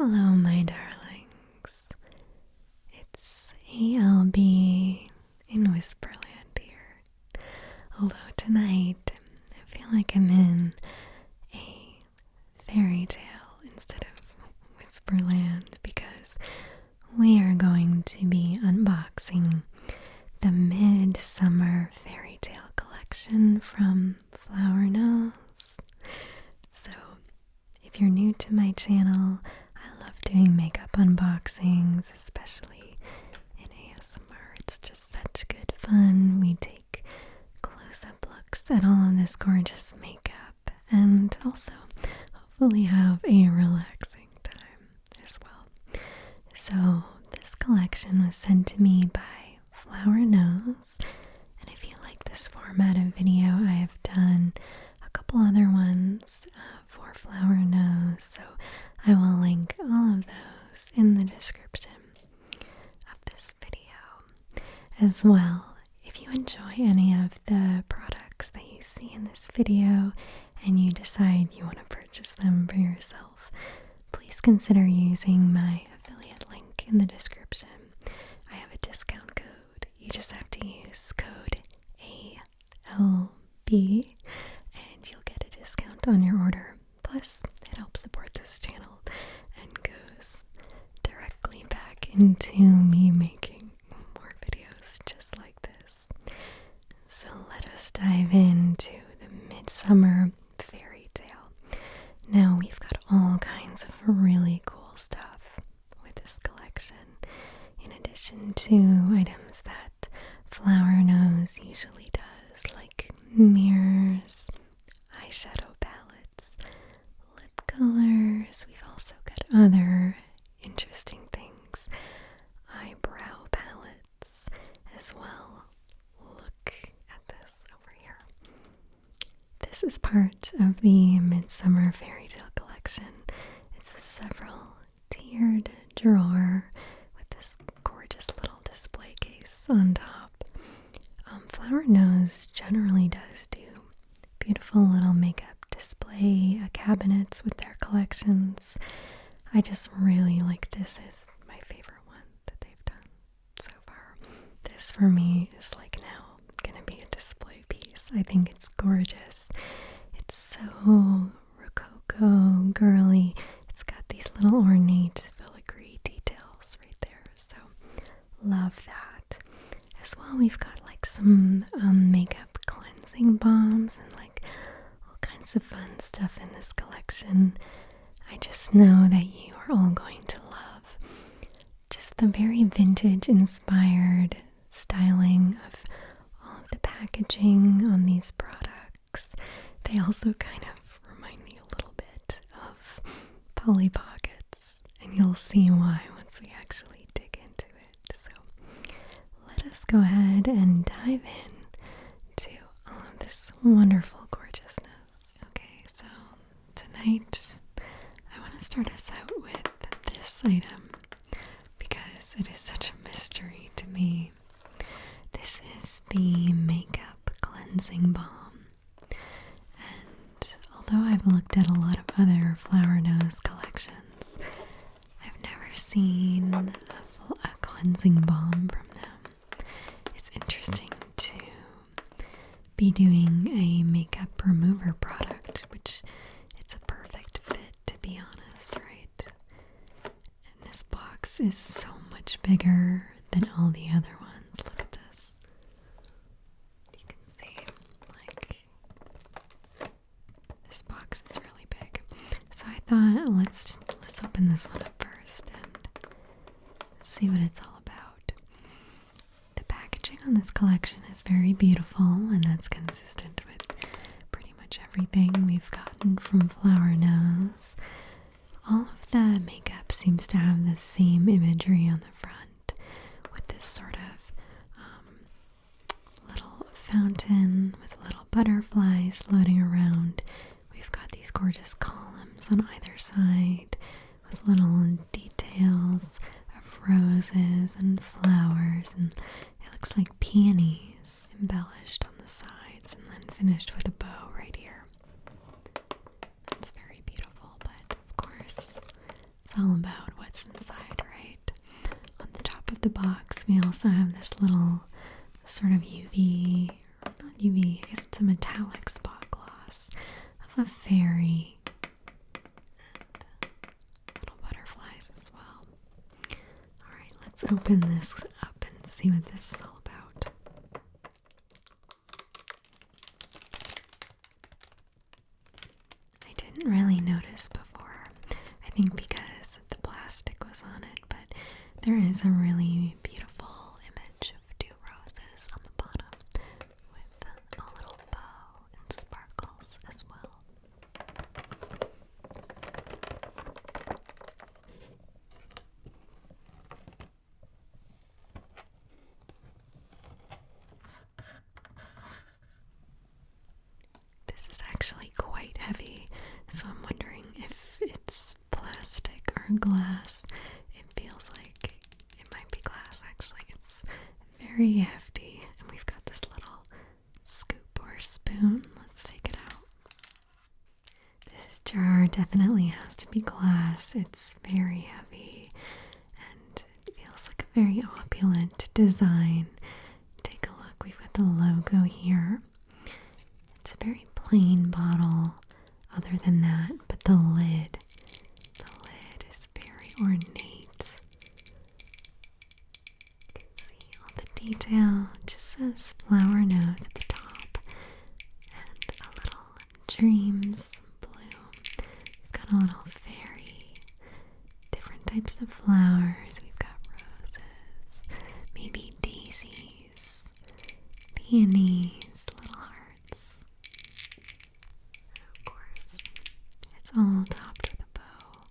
Hello, my darlings. It's ALB in Whisperland here. Although tonight, I feel like I'm in a fairy tale instead of Whisperland because we are going to be unboxing the Midsummer Fairytale collection from Flower Nose. So, if you're new to my channel, I love doing makeup unboxings, especially in ASMR. It's just such good fun. We take close-up looks at all of this gorgeous makeup and also hopefully have a relaxing time as well. So this collection was sent to me by Flower Nose, and if you like this format of video, I have done a couple other ones for Flower Nose, so I will link all of those in the description of this video. As well, if you enjoy any of the products that you see in this video and you decide you want to purchase them for yourself, please consider using my affiliate link in the description. I have a discount code. You just have to use code ALB and you'll get a discount on your order. Plus, it helps support this channel and goes directly back into me making more videos just like this. So let us dive into the Midsummer Fairytale. Now we've got all kinds of really cool stuff with this collection, in addition to items that Flower Nose usually does, like mirrors, eyeshadow palettes, lip colors. We've also got other interesting things, eyebrow palettes as well. Look at this over here. This is part of the Midsummer Fairytale collection. It's a several tiered drawer with this gorgeous little display case on top. Flower Nose generally does do beautiful little makeup display cabinets with their collections. I just really like this. Is my favorite one that they've done so far. This for me is like now gonna be a display piece. I think it's gorgeous. It's so rococo girly. It's got these little ornate filigree details right there, so love that. As well, we've got like some makeup cleansing balms and like all kinds of fun stuff in this collection. I just know that you are all going to love just the very vintage inspired styling of all of the packaging on these products. They also kind of remind me a little bit of Polly Pockets, and you'll see why once we actually dig into it. So let us go ahead and dive in to all of this wonderful gorgeousness. Okay, so tonight I want to start us out with this item because it is such a mystery to me. This is the Makeup Cleansing Balm, and although I've looked at a lot of other Flower Nose collections, I've never seen a cleansing balm from them. It's interesting to be doing a makeup remover product, which it's a perfect fit, to be honest, right? And this box is so much bigger than all the other ones. Look at this. You can see, like, this box is really big. So I thought, let's open this one up first and see what it's all about. The packaging on this collection is very beautiful, and that's consistent with pretty much everything we've gotten from Flower Nose. All of the makeup seems to have the same imagery on the front with this sort of little fountain with little butterflies floating around. We've got these gorgeous columns on either side with little details of roses and flowers, and it looks like peonies embellished on the sides and then finished with a bow right here. It's very beautiful, but of course It's all about what's inside, right? On the top of the box, we also have this little sort of UV, not UV, I guess it's a metallic spot gloss of a fairy and little butterflies as well. Alright, let's open this up and see what this is all about. I didn't really notice before, I think because the plastic was on it, but there is a really beautiful image of two roses on the bottom with a little bow and sparkles as well. This is actually quite heavy, so I'm wondering if it's plastic or glass. It feels like it might be glass actually. It's very hefty, and we've got this little scoop or spoon. Let's take it out. This jar definitely has to be glass. It's very heavy, and it feels like a very opulent design. Take a look, we've got the logo here. It's a very plain bottle other than that, but the lid is very ornate. You can see all the detail. It just says flower nose at the top and a little dreams bloom. We've got a little fairy, different types of flowers. We've got roses, maybe daisies, peonies, little hearts. And of course, it's all topped with a bow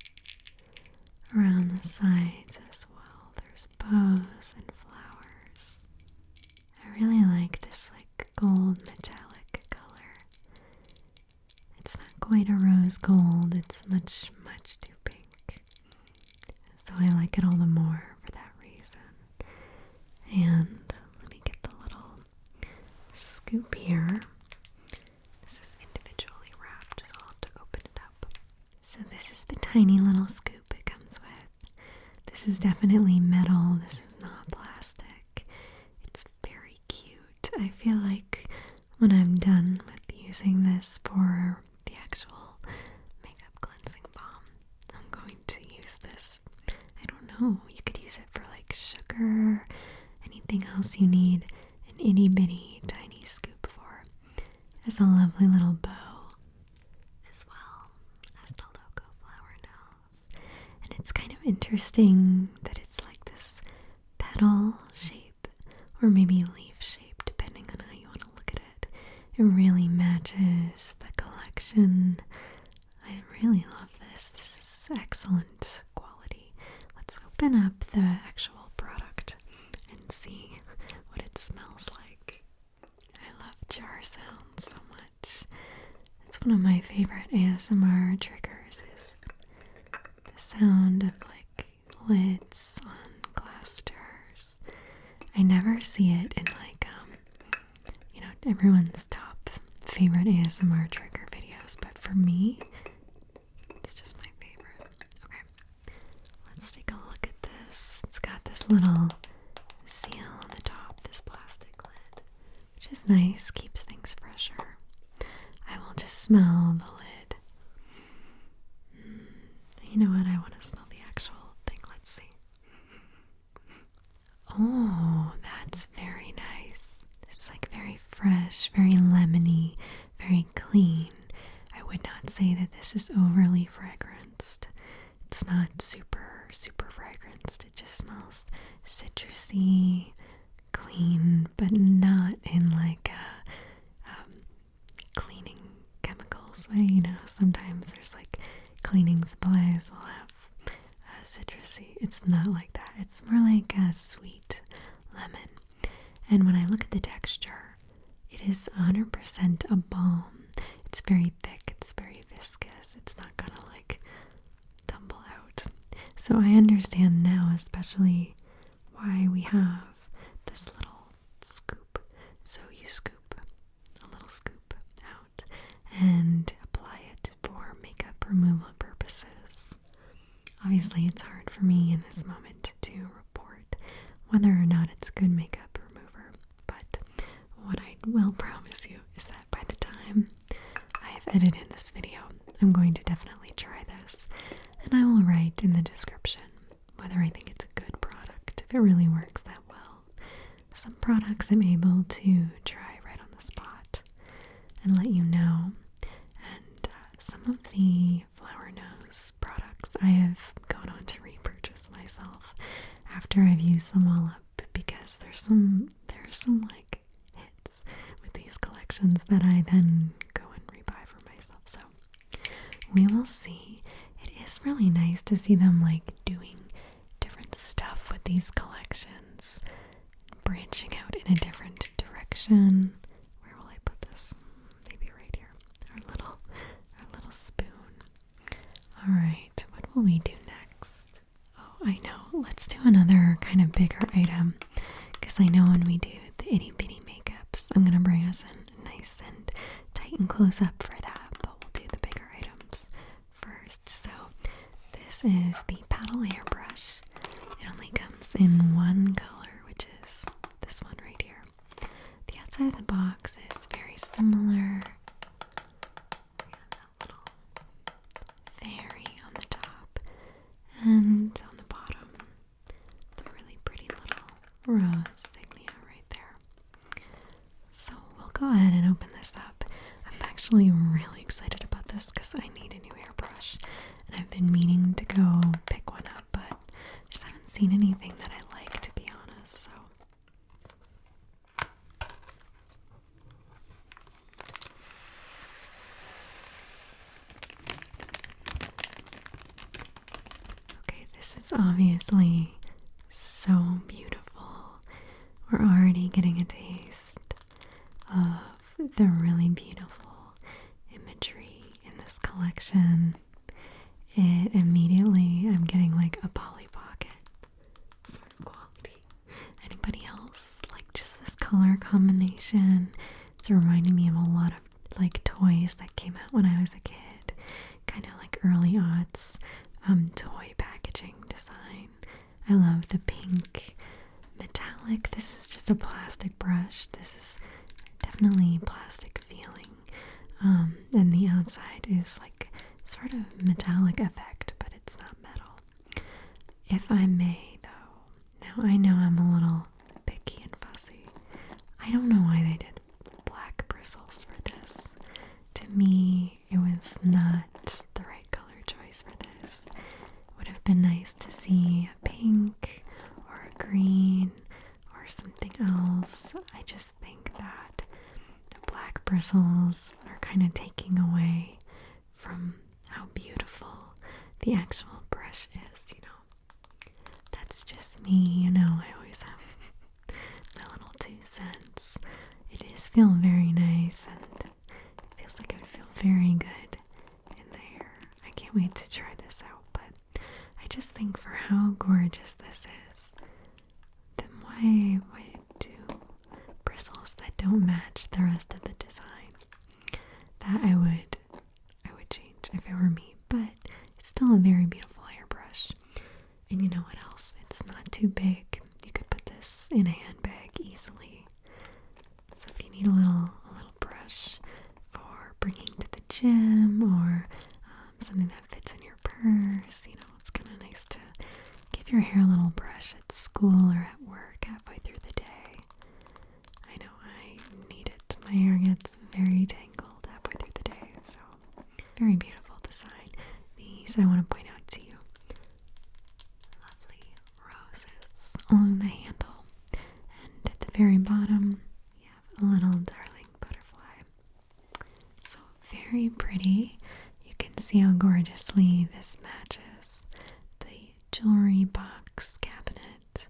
around the sides as well. There's bows and flowers. I really like this gold metallic color. It's not quite a rose gold, it's much, much too pink. So I like it all the more for that reason. And let me get the little scoop here. This is individually wrapped, so I'll have to open it up. So this is the tiny little scoop it comes with. This is definitely metal. This is not plastic. It's very cute. I feel like when I'm done with using this for the actual makeup cleansing balm, I'm going to use this. I don't know. You could use it for sugar, anything else you need an itty bitty tiny scoop for. It has a lovely little bow as well as the logo flower nose. And it's kind of interesting that it's like this petal shape or maybe leaf shape, depending on how you want to look at it. It really matches the collection. I really love this. This is excellent quality. Let's open up the actual product and see what it smells like. I love jar sounds so much. It's one of my favorite ASMR triggers is the sound of lids on glass jars. I never see it in everyone's top favorite ASMR trigger videos, but for me, it's just my favorite. Okay, let's take a look at this. It's got this little seal on the top, this plastic lid, which is nice, keeps things fresher. I will just smell the lid. You know what? I want to smell the actual thing. Let's see. Oh, that's very nice. It's very fresh, very lemony, very clean. I would not say that this is overly fragranced. It's not super, super fragranced. It just smells citrusy, clean, but not in a cleaning chemicals way. Sometimes there's cleaning supplies will have citrusy. It's not like that. It's more like a sweet lemon. And when I look at the texture, it is 100% a balm. It's very thick. It's very viscous. It's not gonna tumble out. So I understand now, especially why we have this little scoop. So you scoop a little scoop out and apply it for makeup removal purposes. Obviously, it's hard for me in this moment to report whether or not it's good makeup remover, but what I will promise you is that by the time I have edited this video, I'm going to definitely try this, and I will write in the description whether I think it's a good product, if it really works that well. Some products I'm able to try right on the spot and let you know, and some of the Flower Nose products I have gone on to repurchase myself after I've used them all up, because there's some like hits with these collections that I then go and rebuy for myself. So we will see. It is really nice to see them like doing different stuff with these collections, branching out in a different direction. Where will I put this? Maybe right here. Our little spoon. Alright, what will we do next? Oh, I know. Let's do another kind of bigger item, because I know when we do the itty bitty makeups, I'm going to bring us in nice and tight and close up for that, but we'll do the bigger items first. So this is the paddle airbrush. It only comes in one color, which is this one right here. The outside of the box is very similar. We have that little fairy on the top, and on the bottom, the really pretty little rose signia right there. So we'll go ahead and open this up. I'm actually really excited about this because I need a new airbrush, and I've been meaning to go pick one up, but just haven't seen anything that I like, to be honest. So okay, this is obviously so beautiful. We're already getting a taste of the really beautiful imagery in this collection. It immediately, I'm getting like a Polly Pocket sort of quality. Anybody else like just this color combination? It's reminding me of a lot of like toys that came out when I was a kid, kind of like early aughts toy packaging design. I love the pink metallic. This is just a plastic brush. This is definitely plastic feeling, and the outside is like sort of metallic effect, but it's not metal. If I may though, now I know I'm a little picky and fussy. I don't know why they did black bristles for this. To me, it was not the right color choice for this. It would have been nice to see a pink or a green or something else. I just think that the black bristles are kind of taking away from how beautiful the actual brush is, you know. That's just me, you know. I always have my little 2 cents. It is feel very nice, and it feels like it would feel very good in the hair. I can't wait to try this out, but I just think for how gorgeous this is, then why do bristles that don't match the rest of the design? That I would change if it were me, but it's still a very beautiful hairbrush. And you know what else? It's not too big. You could put this in a handbag easily. So if you need a little brush for bringing to the gym, or something that fits in your purse, you know, it's kind of nice to give your hair a little brush at school or at work halfway through the day. I know I need it. My hair gets very tangled halfway through the day, so very beautiful design. These I want to point out to you. Lovely roses along the handle, and at the very bottom you have a little darling butterfly. So very pretty. You can see how gorgeously this matches the jewelry box cabinet.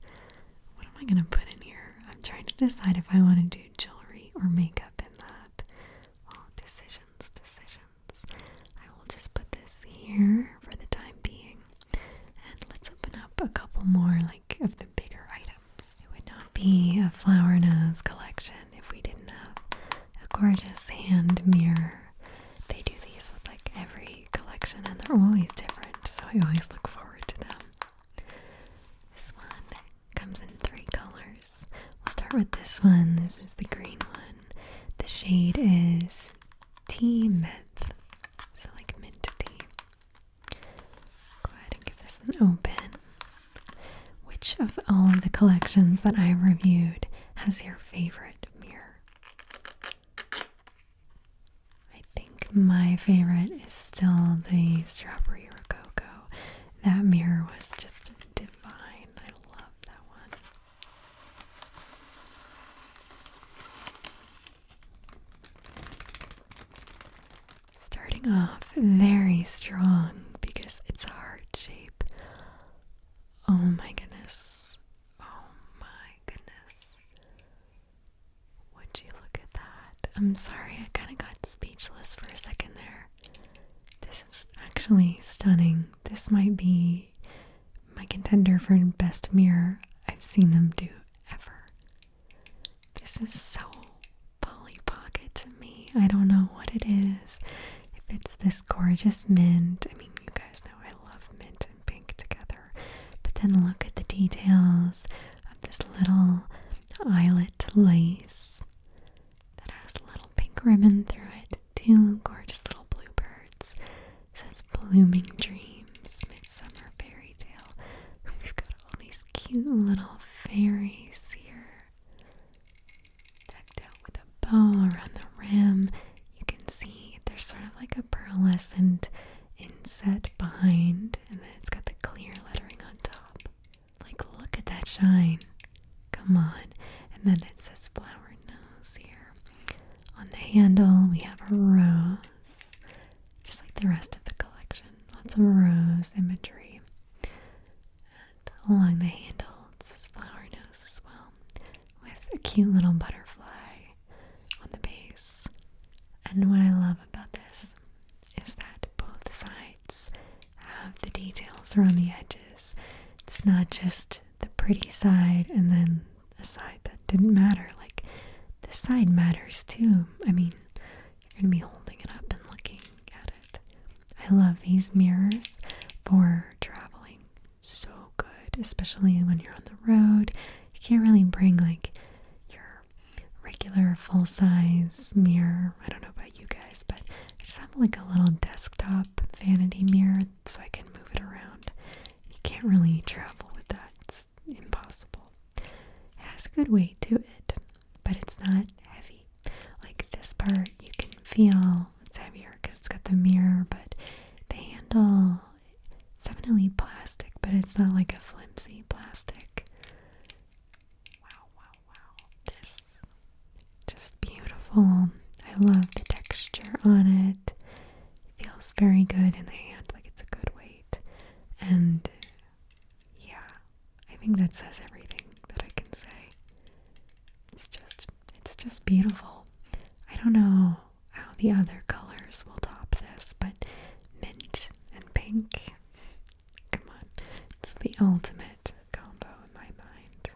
What am I going to put in here? I'm trying to decide if I want to do jewelry or makeup in that. Well, decisions. I will just put this here for the time being, and let's open up a couple more like of the bigger items. It would not be a Flower Nose collection if we didn't have a gorgeous hand mirror. They do these with like every collection, and they're always different, so I always look forward to start with this one. This is the green one. The shade is Tea Menthe. So like mint tea. Go ahead and give this an open. Which of all of the collections that I reviewed has your favorite mirror? I think my favorite is still the Strawberry Rococo. That mirror was just divine. I love that one. Starting off very strong because it's a heart shape. Oh my goodness. Oh my goodness. Would you look at that? I'm sorry, I kind of got speechless for a second there. This is actually stunning. This might be my contender for best mirror I've seen them do ever. This is so Polly Pocket to me. I don't know what it is. If it's this gorgeous mint. I mean, you guys know I love mint and pink together. But then look at the details of this little eyelet lace that has a little pink ribbon through it. Two gorgeous little bluebirds. It says Blooming Dreams, Midsummer Fairytale. We've got all these cute little fairies here. Decked out with a bow around the rim. You can see there's sort of like a pearlescent inset behind, and then it's got the clear lettering on top. Like, look at that shine. Come on. And then it says flower nose here. On the handle, we have a rose, just like the rest of the collection. Lots of rose imagery. And along the handle, it says flower nose as well, with a cute little butterfly on the base. And what I love about this is that both sides have the details around the edges. It's not just the pretty side and then a side that didn't matter. Like, this side matters too. I mean, you're going to be holding it up and looking at it. I love these mirrors for traveling. So good, especially when you're on the road. You can't really bring like your regular full-size mirror. I don't know about you guys, but I just have like a little desktop vanity mirror so I can move it around. You can't really travel with that. It's impossible. It has a good weight to it, but it's not heavy. Like this part, you can feel it's heavier because it's got the mirror, but the handle, it's definitely plastic, but it's not like a flimsy plastic. Wow, wow, wow. This, just beautiful. I love the texture on it. It feels very good in the hand, like it's a good weight. And yeah, I think that says everything that I can say. It's just beautiful. I don't know how the other colors will top this, but mint and pink, come on, it's the ultimate combo in my mind.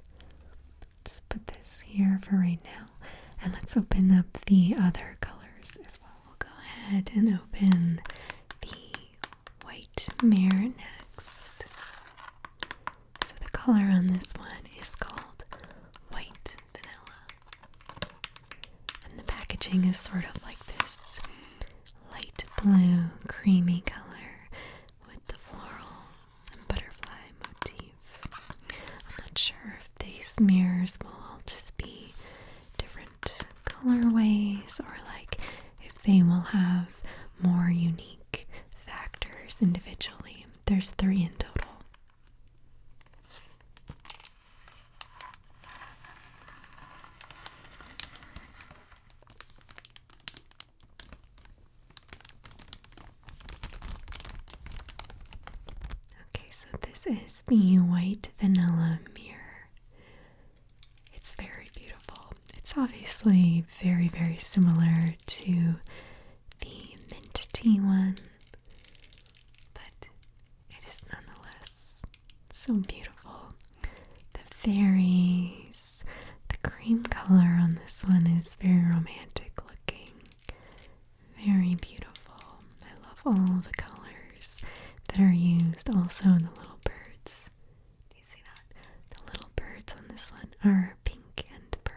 Just put this here for right now, and let's open up the other colors as well. We'll go ahead and open the white mirror next. So the color on this one is called White Vanilla. And the packaging is sort of like this light blue, creamy color with the floral and butterfly motif. I'm not sure if these mirrors will all just be different colorways or like if they will have more unique factors individually. There's 3 in total. Okay, so this is the White Vanilla mirror. It's very beautiful. It's obviously very, very similar to the mint tea one, but it is nonetheless so beautiful. The fairies, the cream color on this one is very romantic looking, very beautiful. I love all the colors that are used. Also the little birds. Do you see that? The little birds on this one are pink and purple.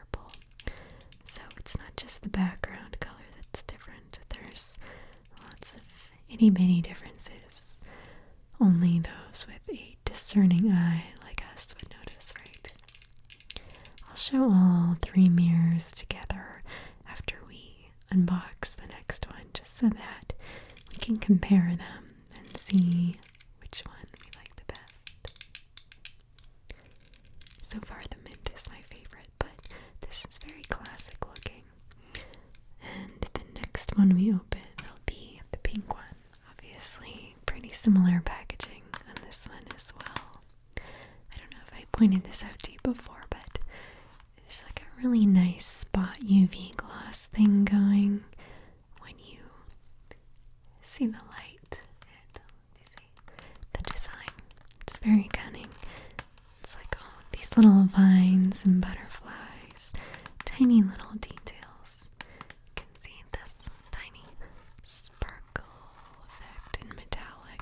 itty bitty differences. Only those with a discerning eye like us would notice, right? I'll show all 3 mirrors together after we unbox the next one, just so that we can compare them and see which one we like the best. So far the mint is my favorite, but this is very classic looking. And the next one we open will be the pink one. Obviously pretty similar packaging on this one as well. I don't know if I pointed this out to you before, but there's like a really nice spot UV gloss thing going when you see the light and you see the design. It's very cunning. It's like all of these little vines and butterflies, tiny little details. You can see this tiny sparkle effect in metallic.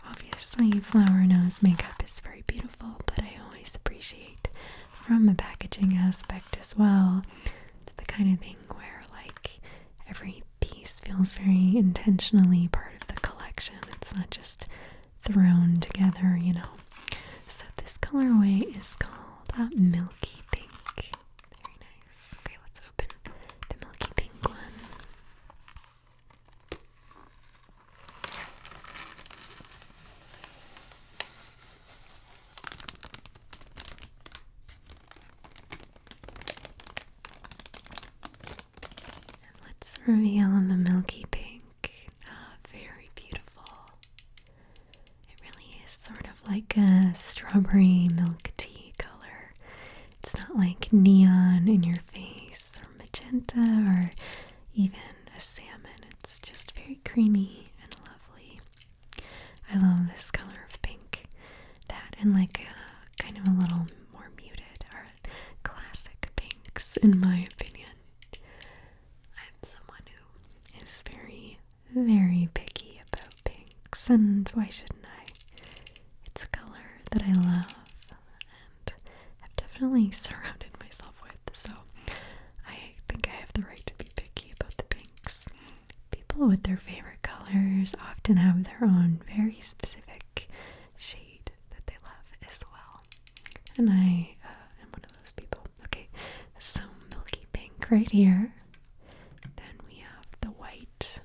Obviously, Flower Nose makeup is very beautiful, but I always appreciate from a packaging aspect as well. It's the kind of thing where like every piece feels very intentionally part of the collection. It's not just thrown together, you know. So this colorway is called Milky Pink. Very nice. Okay, let's open the Milky Pink one. Let's reveal the Milky Pink. Very beautiful. It really is sort of like a strawberry milk tea color. It's not like neon in your face or magenta or even a salmon. It's just very creamy and lovely. I love this color of pink. That and like a kind of a little more muted are classic pinks in my opinion. I'm someone who is very, very picky about pinks, and why shouldn't I? It's a color that I love and have definitely surrounded myself with, so I think I have the right to be picky about the pinks. People with their favorite colors often have their own very specific shade that they love as well, and I am one of those people. Okay, so Milky Pink right here. Then we have the white.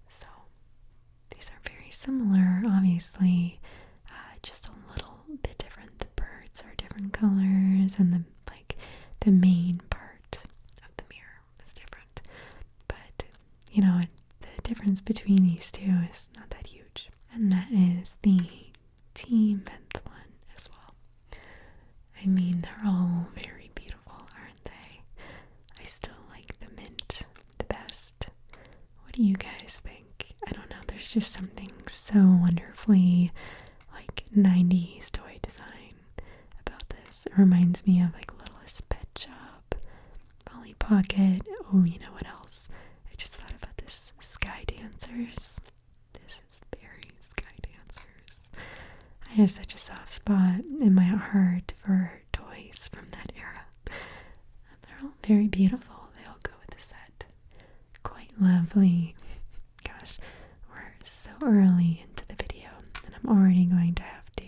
So these are very similar, obviously, just a little bit different. The birds are different colors, and the main part of the mirror is different. But you know, the difference between these two is not that huge, and that is the tea Menthe one as well. I mean, they're all very beautiful, aren't they? I still like the mint the best. What do you guys think? I don't know, there's just something so wonderfully like 90s toy design about this. It reminds me of like Littlest Pet Shop, Polly Pocket. Oh, you know what else? I just thought about this, Sky Dancers. This is very Sky Dancers. I have such a soft spot in my heart for toys from that era. And they're all very beautiful. They all go with the set. Quite lovely. Gosh, we're so early into the video, and I'm already going to have to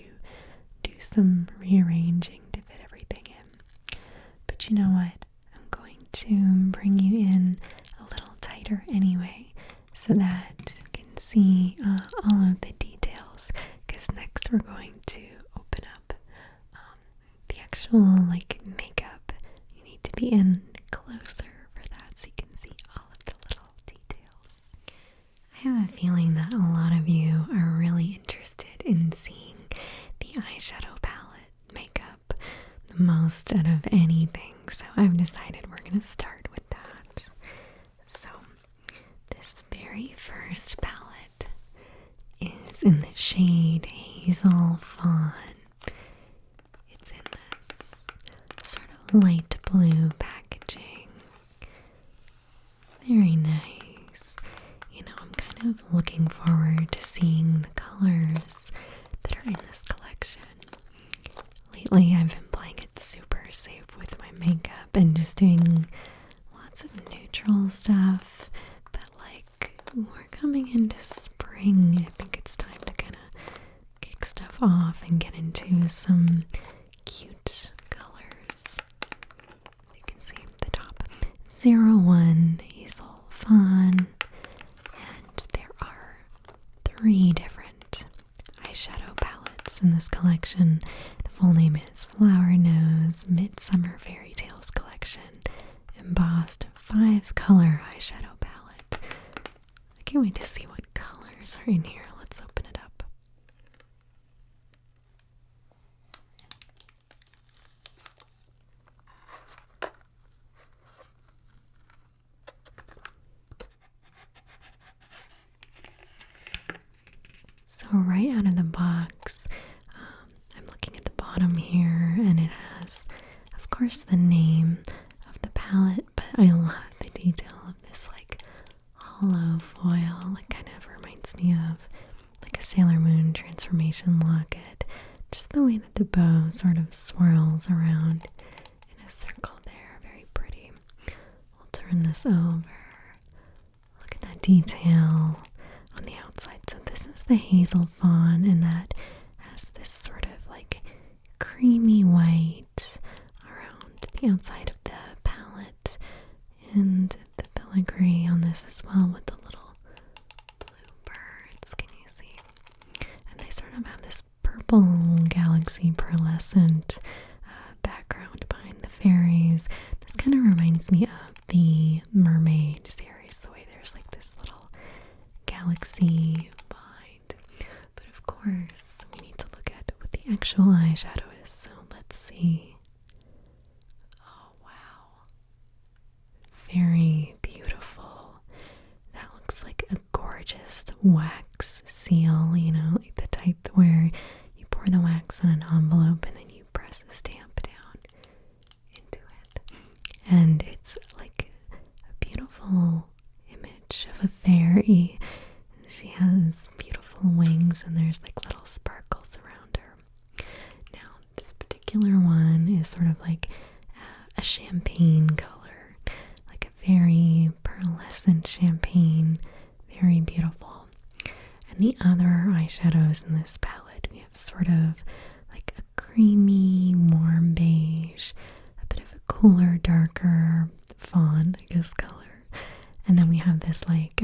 do some rearranging to fit everything in. But you know what? I'm going to bring you in a little tighter anyway, so that you can see all of the details, because next we're going to open up the actual like makeup. You need to be in closer for that so you can see all of the little details. I have a feeling that a lot of you are really interested in seeing the eyeshadow palette makeup the most out of anything, so I've decided we're going to start with that. So this very first palette is in the shade Hazel Fawn. It's in this sort of light blue packaging. Very nice. You know, I'm kind of looking forward to seeing the colors that are in this collection. Lately, I've been playing it super safe with my makeup and just doing lots of neutral stuff, but like off and get into some cute colors. You can see the top 01 Hazel, Fawn, and there are 3 different eyeshadow palettes in this collection. The full name is Flower Nose Midsummer Fairytales Collection, Embossed 5-color eyeshadow palette. I can't wait to see what colors are in here. Let's open it up. So right out of the box, I'm looking at the bottom here, and it has, of course, the name of the palette, but I love the detail of this like hollow foil. It kind of reminds me of like a Sailor Moon transformation locket. Just the way that the bow sort of swirls around in a circle there. Very pretty. We'll turn this over. Look at that detail on the outside. So this is the Hazel Fawn, and that has this sort of like creamy white around the outside of the palette, and the filigree on this as well with the little blue birds. Can you see? And they sort of have this purple galaxy pearlescent background behind the fairies. This kind of reminds me of the Mermaid series, the way there's like this little galaxy behind. But of course, we need to look at what the actual eyeshadow is. So let's see. Oh, wow. Very beautiful. That looks like a gorgeous wax seal, you know, like the type where you pour the wax on an envelope and then you press a stamp down into it. And it's like a beautiful image of a fairy. She has beautiful wings and there's like little sparkles around her. Now, this particular one is sort of like a champagne color, like a very pearlescent champagne, very beautiful. And the other eyeshadows in this palette, we have sort of like a creamy, warm beige, a bit of a cooler, darker fawn, I guess, color. And then we have this like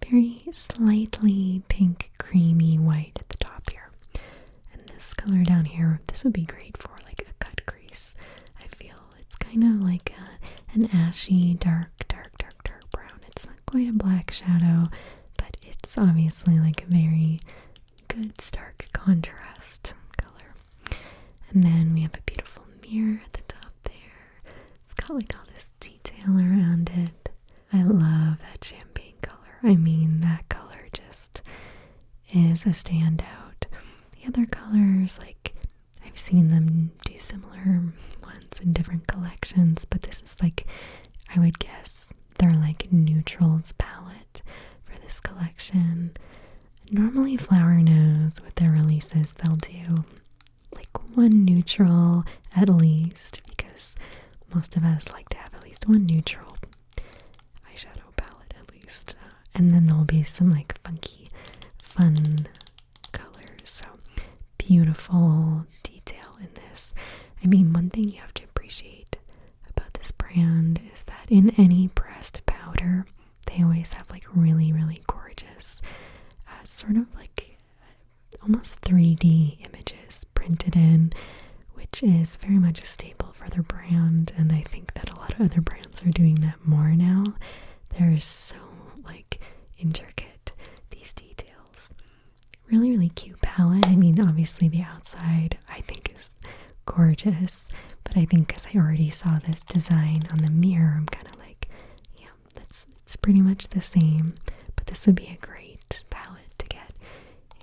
very slightly pink, creamy white at the top here. And this color down here, this would be great for like a cut crease. I feel it's kind of like an ashy, dark brown. It's not quite a black shadow, but it's obviously like a very good, stark contrast color. And then we have a beautiful mirror at the top there. It's got like all this detail around it. I love that champagne color. I mean, that color just is a standout. The other colors, like, I've seen them do similar ones in different collections, but this is like, I would guess they're like neutrals palette for this collection. Normally Flower knows with their releases, they'll do like one neutral at least, because most of us like to have at least one neutral eyeshadow palette at least. And then there'll be some like funky, fun colors. So beautiful detail in this. I mean, one thing you have to appreciate about this brand is that in any pressed powder, they always have like really, really gorgeous, sort of like almost 3D images printed in, which is very much a staple for their brand. And I think that a lot of other brands are doing that more now. There's so like intricate, these details. Really, really cute palette. I mean, obviously the outside I think is gorgeous, but I think because I already saw this design on the mirror, I'm kind of like, yeah, it's pretty much the same. But this would be a great palette to get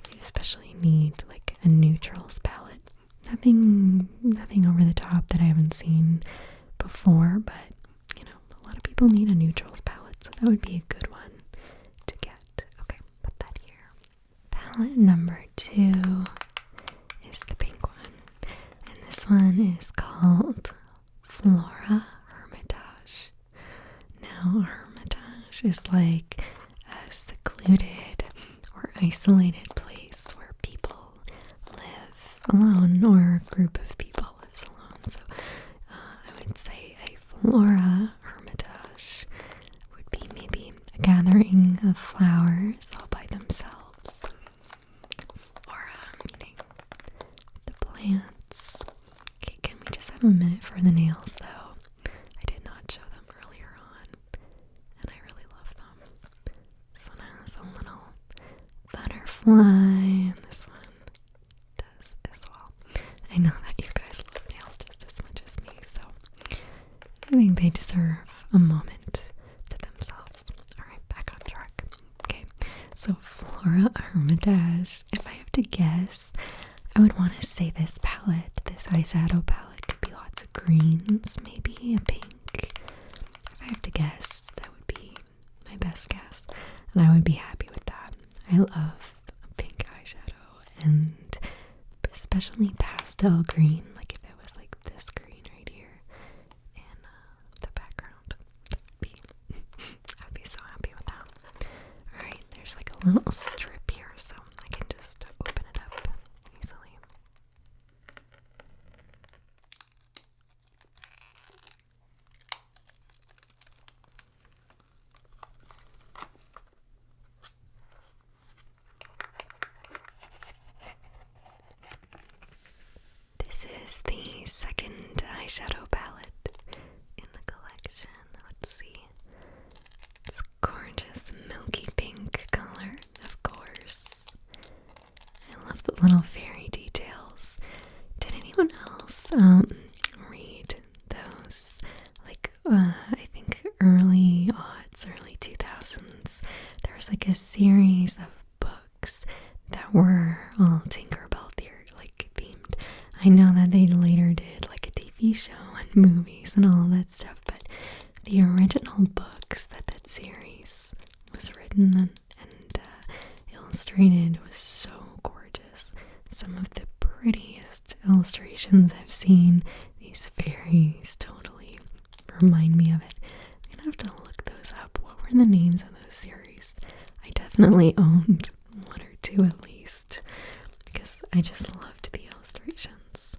if you especially need like a neutrals palette. Nothing over the top that I haven't seen before, but you know, a lot of people need a neutrals palette, so that would be a good one to get. Okay, put that here. Palette number 2 is the pink one, and this one is called Flora Hermitage. Now, Hermitage is like a secluded or isolated place where people alone, or a group of people lives alone. So I would say a Flora Hermitage would be maybe a gathering of flowers all by themselves. Flora, meaning the plants. Okay, can we just have a minute for the nails though? I did not show them earlier on, and I really love them. This one has a little butterfly, and this one does as well. I know that you guys love nails just as much as me, so I think they deserve a moment to themselves. Alright, back on track. Okay, so Flora Hermitage. If I have to guess, I would want to say this palette, this eyeshadow palette, could be lots of greens, maybe a pink. If I have to guess, that would be my best guess, and I would be happy with that. I love a pink eyeshadow, and especially pastel green, like if it was like this green right here in the background, I'd be so happy with that. Alright, there's like a little strip here, so I can just open it up easily. This is the second eyeshadow palette in the collection. Let's see. It's gorgeous milky pink color, of course. I love the little fairy details. Did anyone else read those? Like, I think early aughts, early 2000s, there was like a series of books that were all Tinkerbell themed. I know that they later did like a TV show and movies and all that stuff, but the original books that series was written and illustrated was so gorgeous. Some of the prettiest illustrations I've seen. These fairies totally remind me of it. I'm gonna have to look those up. What were the names of those series? I definitely owned one or two at least, because I just loved the illustrations.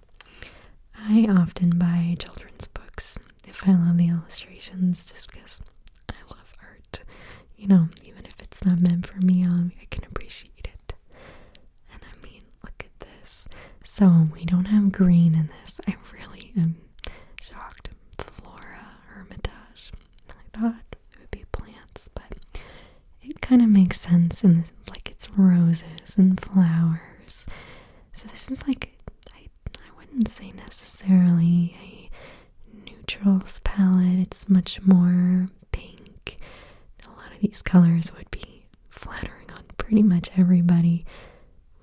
I often buy children's books if I love the illustrations, just because I love art. You know, even if it's not meant for me, I can appreciate it. And I mean, look at this. So we don't have green in this. I really am shocked. Flora Hermitage. I thought it would be plants, but it kind of makes sense in this, like it's roses and flowers. So this is like, I wouldn't say necessarily a neutrals palette. It's much more pink. A lot of these colors would be flattering on pretty much everybody.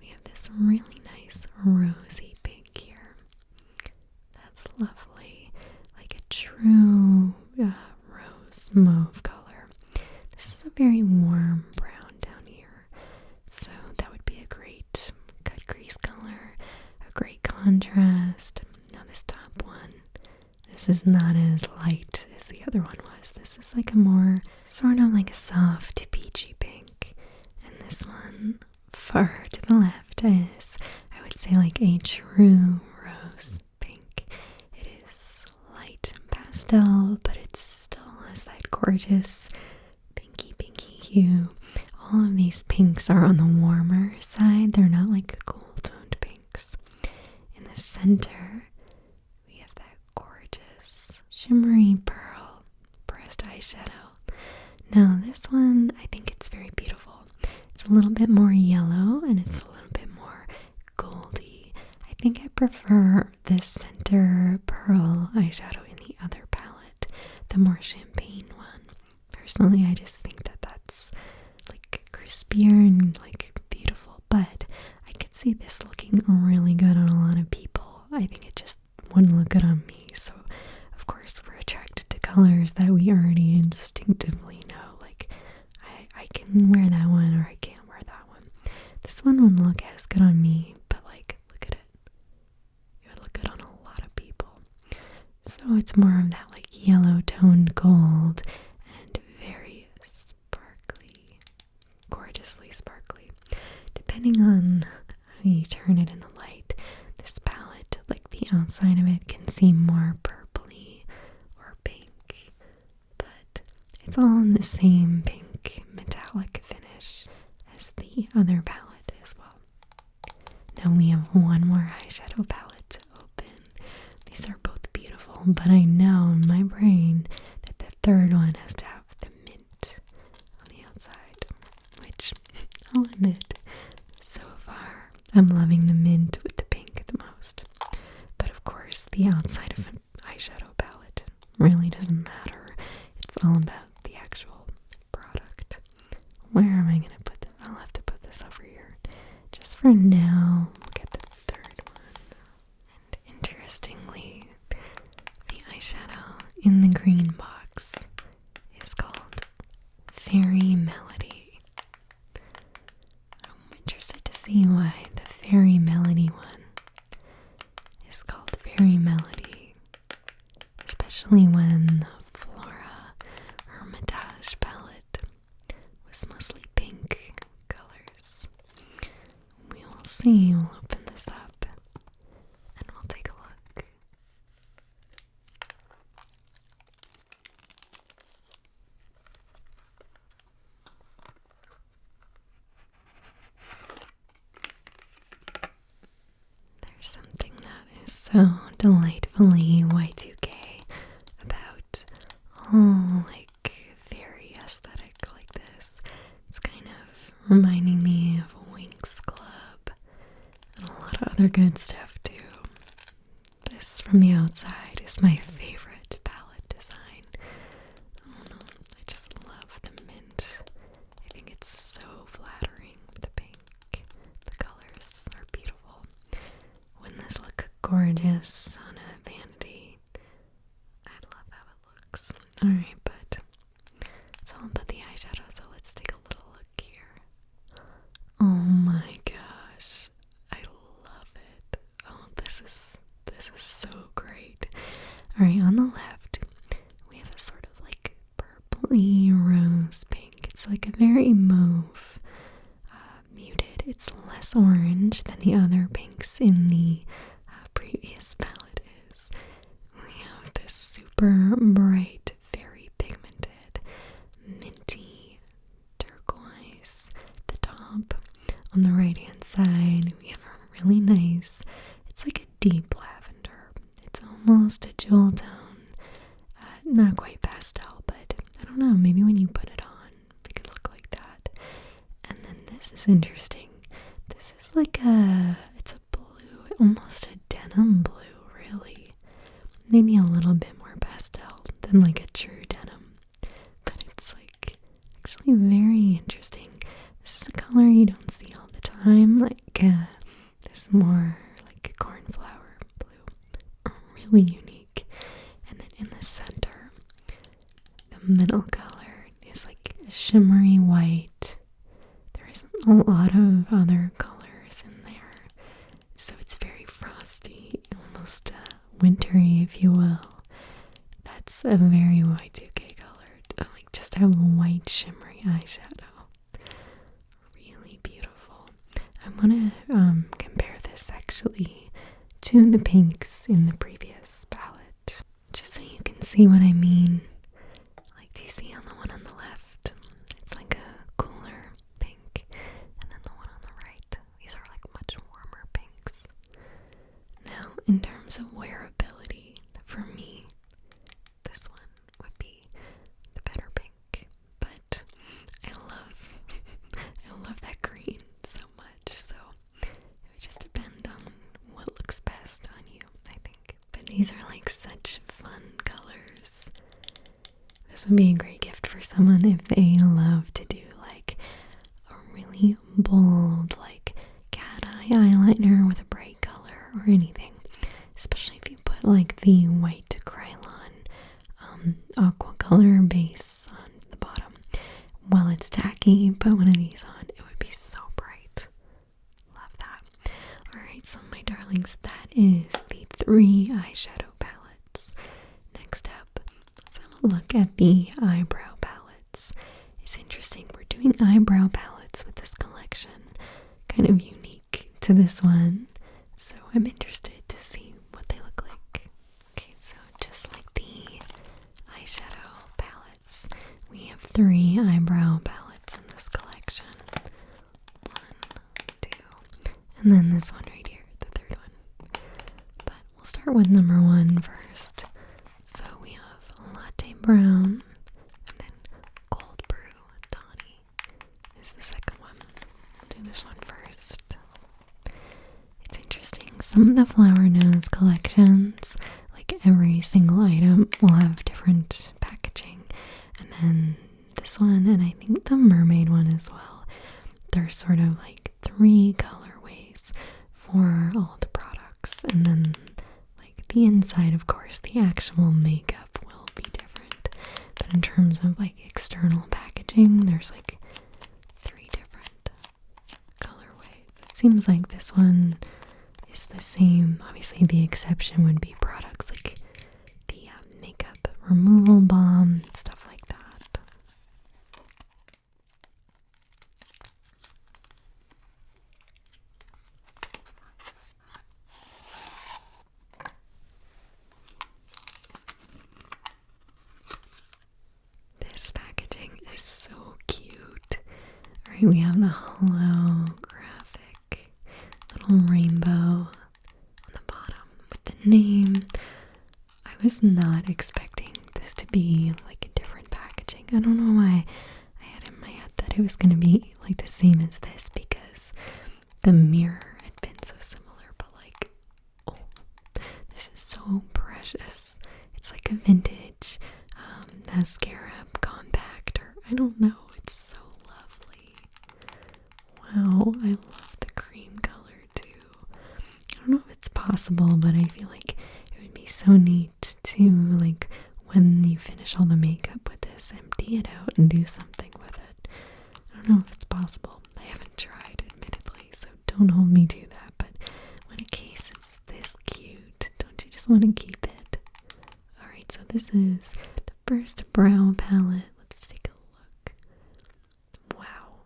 We have this really nice rosy pink here. That's lovely. Like a true rose mauve color. This is a very warm brown down here. So that would be a great cut crease color. A great contrast. Now this top one, this is not as light as the other one was. This is like a more, sort of like a soft peachy pink. And this one, far to the left, is, I would say, like a true rose pink. It is light pastel, but it still has that gorgeous pinky hue. All of these pinks are on the warmer side. They're not like cool toned pinks. In the center, we have that gorgeous shimmery pearl pressed eyeshadow. Now this one, I think it's very beautiful. It's a little bit more yellow and it's a little bit more goldy. I think I prefer this center pearl eyeshadow in the other palette, the more champagne one. Personally, I just think that that's like crispier and like beautiful, but I could see this looking really good on a lot of people. I think it just wouldn't look good on me, so of course we're attracted to colors that we already instinctively know. Like I can wear that one or I can't wear that one. This one wouldn't look as good on me, but like look at it. It would look good on a lot of people. So it's more of that like yellow toned gold and very sparkly, gorgeously sparkly. Depending on how you turn it in the light, outside of it can seem more purpley or pink, but it's all in the same pink metallic finish as the other palette as well. Now we have one more eyeshadow palette to open. These are both beautiful, but I know in my brain that the third one has to have the mint on the outside, which I'll admit, so far I'm loving the mint with the pink the most. But of course, the outside of an eyeshadow palette really doesn't matter. It's all about the actual product. Where am I going to put this? I'll have to put this over here. Just for now, we'll get the third one. And interestingly, the eyeshadow in the green box is called Fairy Melody. I'm interested to see why the Fairy Melody one is called Fairy Melody, especially when the Flora Hermitage palette was mostly pink colors. We will see. We'll open this up and we'll take a look. There's something that is so delightfully Y2K about all fairy aesthetic like this. It's kind of reminding me of Winx Club and a lot of other good stuff too. This from the outside is my favorite palette design. I don't know, I just love the mint. I think it's so flattering with the pink. The colors are beautiful. Wouldn't this look gorgeous on a vanity? I love how it looks. Alright, but it's all about the eyeshadow, so let's take a little look here. Oh my gosh, I love it. Oh, this is so great. Alright, on the left, we have a sort of purpley rose pink. It's like a very mauve, muted. It's less orange than the other pinks in the previous palette is. We have this super bright, very pigmented, minty turquoise at the top. On the right hand side, we have a really nice, it's like a deep lavender. It's almost a jewel tone. Not quite pastel, but I don't know, maybe when you put it on, it could look like that. And then this is interesting. This is it's a blue, almost a denim blue, really. Maybe a little bit more pastel than a true denim. But it's actually very interesting. This is a color you don't see all the time. This more cornflower blue. Really unique. And then in the center, the middle color is a shimmery white. There isn't a lot of other colors in there. So it's very frosty, almost wintry, if you will. That's a very Y2K colored. Just have a white shimmery eyeshadow. Really beautiful. I want to compare this actually to the pinks in the previous palette, just so you can see what I mean. Do you see on the one on the left? It's a cooler pink, and then the one on the right, these are much warmer pinks. Now, in terms of wearability, for me, this one would be the better pink, but I love that green so much, so it would just depend on what looks best on you, I think. But these are such fun colors. This would be a great gift for someone if they love to do a really bold cat eye eyeliner with a bright color or anything, especially if you put the white Krylon aqua color base on the bottom. While it's tacky, put one of these on, it would be so bright. Love that. Alright, so my darlings, that is the 3 eyeshadow palettes. Next up, let's have a look at the eyebrow palettes. It's interesting, we're doing eyebrow palettes with this collection, kind of unique to this one, so I'm interested to see what they look 3 eyebrow palettes in this collection. 1, 2, and then this one right here, the third one. But we'll start with number 1 first. So we have Latte Brown, and then Cold Brew Tawny is the second one. We'll do this one first. It's interesting. Some of the Flower Nose collections, like every single item, will have different packaging. And then this one, and I think the mermaid one as well, there's sort of like 3 colorways for all the products. And then like the inside, of course, the actual makeup will be different. But in terms of like external packaging, there's like 3 different colorways. It seems like this one is the same. Obviously, the exception would be products like the makeup removal balm, stuff like that. This packaging is so cute. Alright, we have the holographic little rainbow on the bottom with the name. I was not expecting this to be like a different packaging. I don't know why I had in my head that it was going to be like the same as this, because the mirror had been so similar, but like, oh, this is so precious. It's like a vintage mascara compact, or I don't know. It's so lovely. Wow, I love the cream color too. I don't know if it's possible, but I feel like it would be so neat to, like, when you finish all the makeup with this, empty it out and do something with it. I don't know if it's possible. I haven't tried, admittedly, so don't hold me to that. But when a case is this cute, don't you just want to keep it? Alright, so this is the first brow palette. Let's take a look. Wow.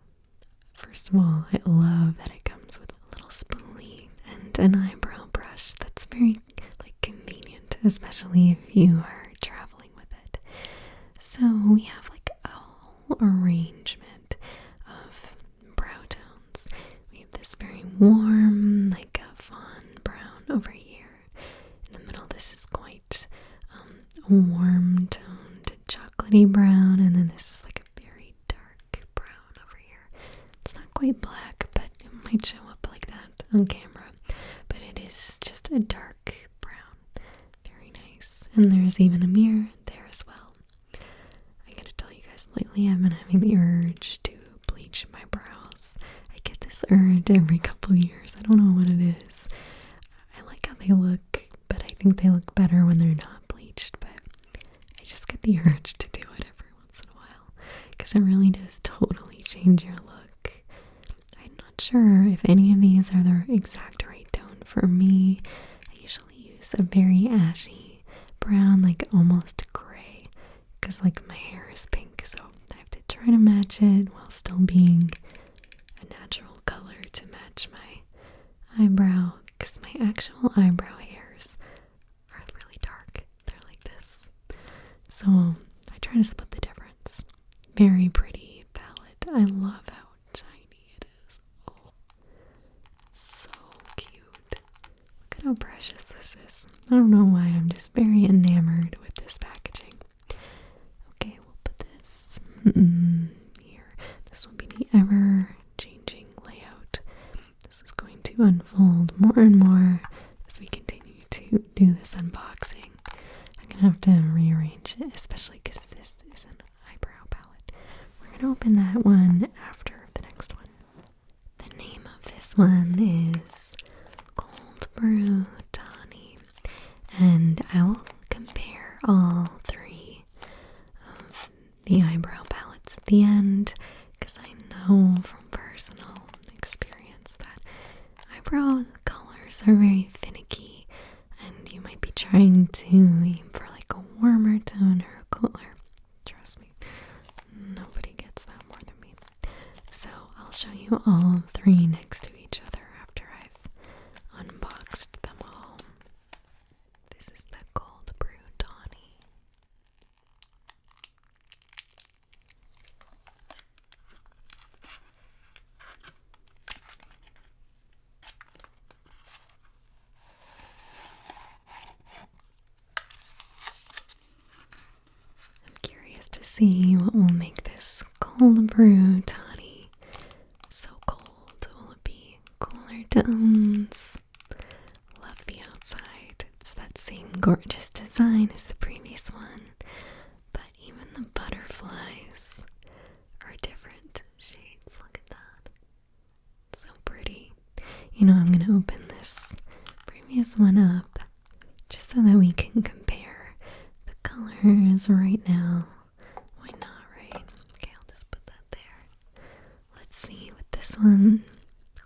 First of all, I love that it comes with a little spoolie and an eyebrow brush. That's very, like, convenient, especially if you are traveling with it. So we have like a whole arrangement of brow tones. We have this very warm, like a fawn brown over here. In the middle, this is quite a warm toned chocolatey brown, and then this is like a very dark brown over here. It's not quite black, but it might show up like that on camera. But it is just a dark brown. Very nice. And there's even a mirror there as well. I gotta tell you guys, lately I've been having the urge to bleach my brows. I get this urge every couple years. I don't know what it is. I like how they look, but I think they look better when they're not bleached. But I just get the urge to do it every once in a while, because it really does totally change your look. I'm not sure if any of these are the exact right tone for me. I usually use a very ashy brown, like almost gray, because like my hair is pink, so I have to try to match it while still being a natural color to match my eyebrow, because my actual eyebrow hairs are really dark. They're like this. So I try to split the difference. Very pretty palette. I love how tiny it is. Oh, so cute. Look at how precious this is. I don't know why, I'm just very enamored with this packaging. Okay, we'll put this here. This will be the ever-changing layout. This is going to unfold more and more as we continue to do this unboxing. I'm going to have to rearrange it, especially because this is an eyebrow palette. We're going to open that one after the next one. The name of this one is Cold Brew Tawny, and I will compare all 3 of the eyebrow palettes at the end, because I know from personal experience that eyebrow colors are very finicky, and you might be trying to aim for like a warmer tone or a cooler. Trust me, nobody gets that more than me. So I'll show you all 3 next to each other after I've unboxed them all. This is the Cold Brew Tawny. see what will make this cold brew tawny so cold. Will it be cooler tones? Love the outside. It's that same gorgeous design as the previous one, but even the butterflies are different shades. Look at that. So pretty. You know, I'm going to open this previous one up just so that we can compare the colors right now. Why not, right? Okay, I'll just put that there. Let's see with this one.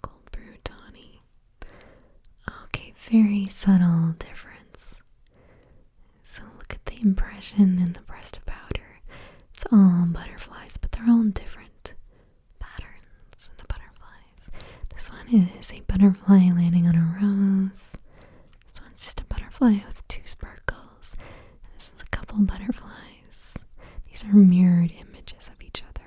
Cold brew tawny. Okay, very subtle difference. So look at the impression in the pressed powder. It's all butterflies, but they're all different patterns in the butterflies. This one is a butterfly landing on a rose. This one's just a butterfly with two sparkles. And this is a couple butterflies. These are mirrored images of each other.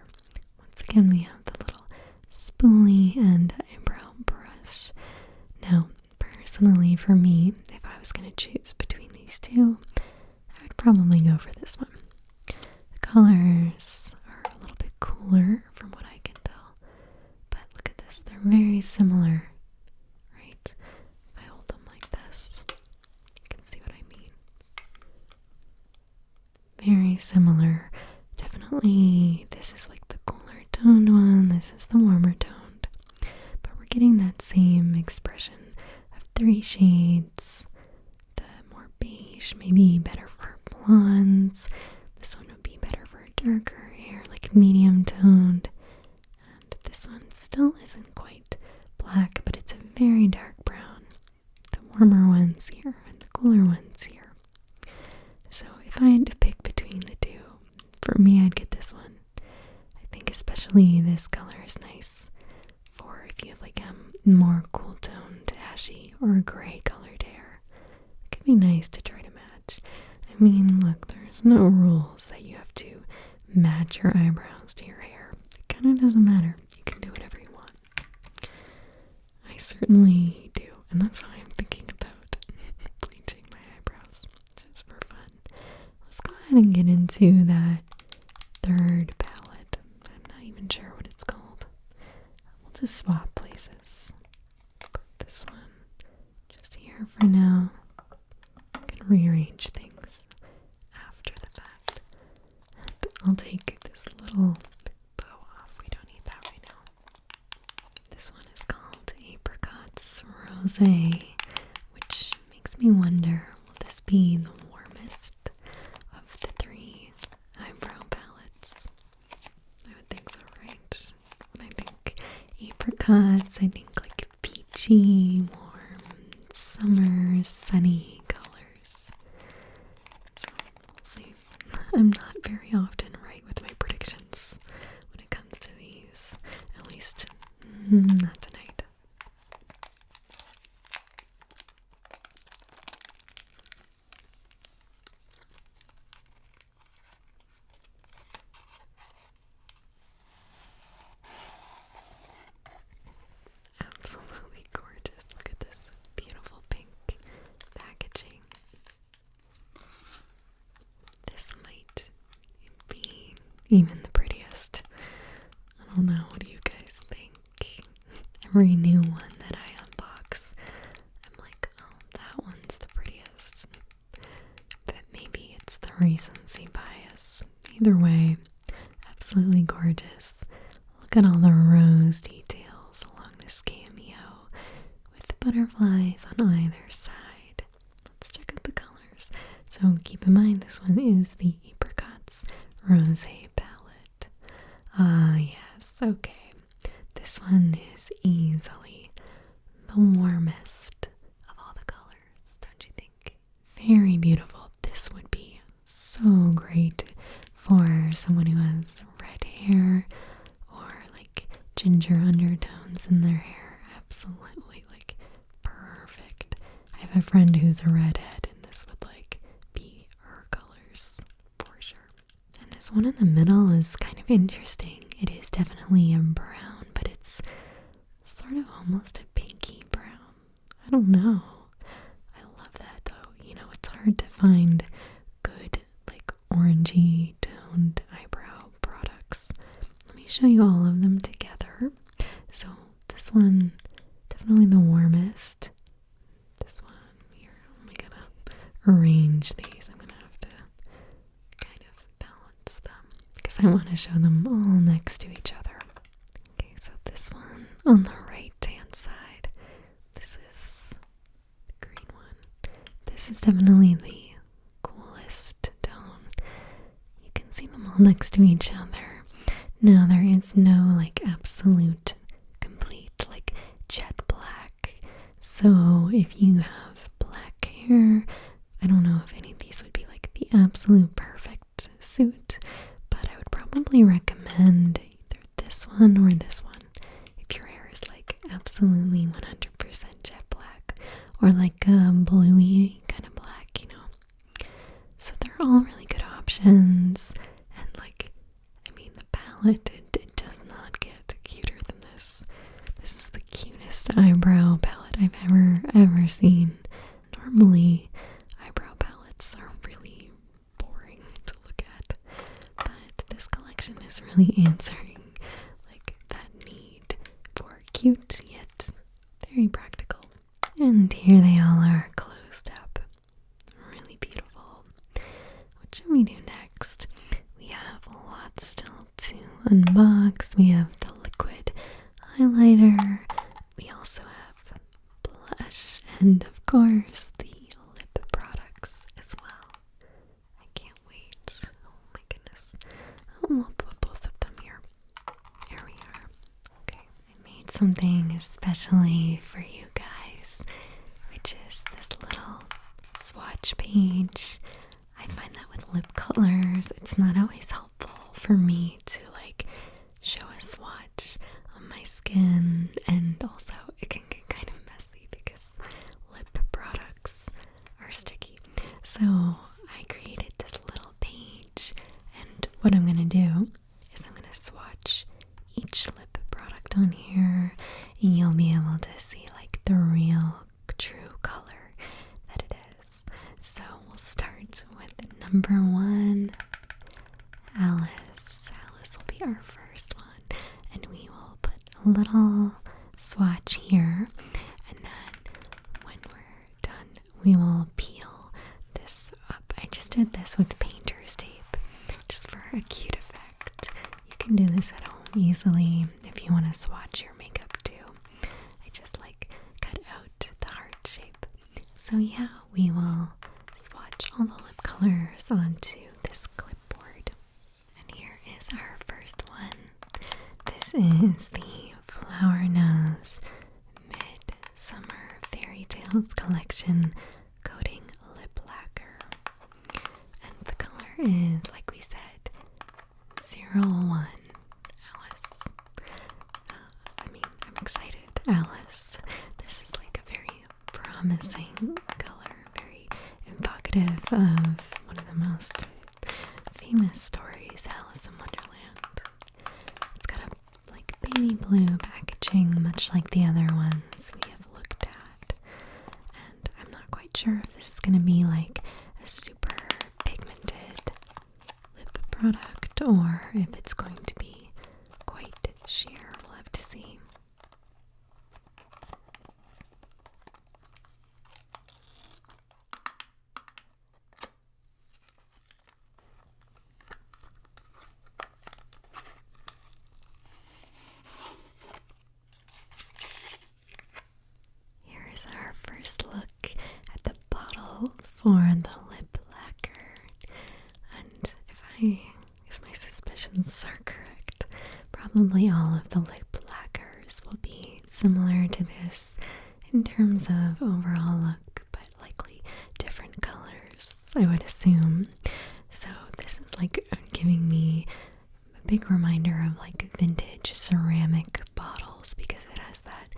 Once again, we have the little spoolie and eyebrow brush. Now, personally for me, if I was going to choose between these two, I would probably go for this one. The colors are a little bit cooler from what I can tell. But look at this, they're very similar, right? If I hold them like this, you can see what I mean. Very similar. Definitely, this is like the cooler toned one, this is the warmer toned. But we're getting that same expression of 3 shades. The more beige, maybe better for blondes. This one would be better for darker hair, like medium toned. And this one still isn't quite black, but it's a very dark brown. The warmer ones here and the cooler ones here. So if I had to pick between the two, for me I'd get this one. I think especially this color is nice for if you have like a more cool toned ashy or gray colored hair. It could be nice to try to match. I mean, look, there's no rules that you have to match your eyebrows to your hair. It kind of doesn't matter. You can do whatever you want. I certainly do, and that's why I'm thinking about bleaching my eyebrows, just for fun. Let's go ahead and get into that third palette. I'm not even sure what it's called. We'll just swap places. Put this one just here for now. I can rearrange things after the fact. And I'll take this little bow off. We don't need that right now. This one is called Apricots Rosé, which makes me wonder, will this be the warmest of the 3 eyebrow palettes? I would think so, right? I think apricots, I think like peachy, warm, summer, sunny colors. So we'll see. I'm not very often right with my predictions when it comes to these. At least, not tonight. Absolutely gorgeous. Look at this beautiful pink packaging. This might be even the prettiest. I don't know, what do you guys think? Every new one that I unbox, I'm like, oh, that one's the prettiest. But maybe it's the recency bias. Either way, absolutely gorgeous. Look at all the rose details along this cameo with butterflies on either side. Let's check out the colors. So keep in mind, this one is the Apricots Rosé palette. Ah, yes, okay. This one is easily the warmest of all the colors, don't you think? Very beautiful. This would be so great for someone who has red hair or like ginger undertones in their hair. Absolutely, like perfect. I have a friend who's a redhead and this would like be her colors for sure. And this one in the middle is kind of interesting. It is definitely a brown, but it's sort of almost a pinky brown. I don't know. I love that though. You know, it's hard to find good like orangey toned eyebrows. show you all of them together. So this one, definitely the warmest. This one here, oh my god, arrange these. I'm gonna have to kind of balance them because I want to show them all next to each other. Okay, so this one on the right hand side, this is the green one. This is definitely the coolest tone. You can see them all next to each other. Now there is no like absolute complete like jet black. So if you have black hair, I don't know if any of these would be like the absolute perfect suit, but I would probably recommend either this one or this one if your hair is like absolutely 100% jet black or like a bluey kind of black, you know. So they're all really good options, and like, I mean, the palette, it does not get cuter than this. This is the cutest eyebrow palette I've ever seen. Normally, eyebrow palettes are really boring to look at, but this collection is really answering like that need for cute yet very practical. And here they all are closed up. Really beautiful. What should we do next? We have a lot still to unbox. We have the liquid highlighter. We also have blush, and of course the lip products as well. I can't wait. Oh my goodness. We'll put both of them here. Here we are. Okay. I made something especially for you guys, which is this little swatch page. I find that with lip colors, it's not always helpful for me to like show a swatch on my skin, and also it can get kind of messy because lip products are sticky. So I created this little page, and what I'm gonna do is I'm gonna swatch each lip product on here, and you'll be able to see like the real true color that it is. So we'll start with number 1, Alice. Alice will be our first one, and we will put a little swatch here, and then when we're done, we will peel this up. I just did this with painter's tape, just for a cute effect. You can do this at home easily if you want to swatch your makeup too. I just like cut out the heart shape. So yeah, we will swatch all the lip colors onto this clipboard. And here is our first one. This is the Flower Nose Midsummer Fairytales collection coating lip lacquer. And the color is, like we said, 01 Alice. I'm excited, Alice. This is like a very promising color, very evocative of one of the most famous stories, Alice in Wonderland. It's got a like baby blue packaging, much like the other ones we have looked at. And I'm not quite sure if this is going to be like a super pigmented lip product or if it's going to be quite sheer. We'll have to see. Here is our first look at the bottle for the lip lacquer. And if my suspicions are correct, probably all of the lip lacquers will be similar to this in terms of overall look, but likely different colors, I would assume. So this is like giving me a big reminder of like vintage ceramic bottles because it has that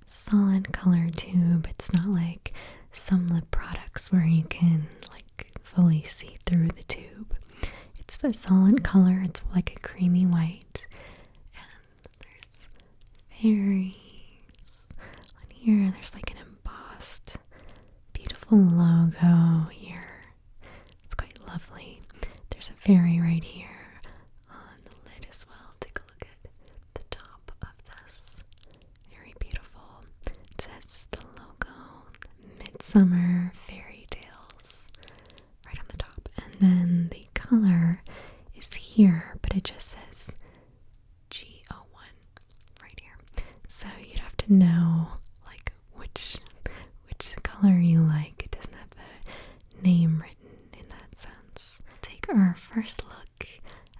solid color tube. It's not like some lip products where you can like fully see through the tube. It's a solid color. It's like a creamy white, and there's fairies on here. There's like an embossed beautiful logo here. It's quite lovely. There's a fairy right here on the lid as well. Take a look at Summer Fairytales right on the top. And then the color is here, but it just says G01 right here. So you'd have to know like which color you like. It doesn't have the name written in that sense. We'll take our first look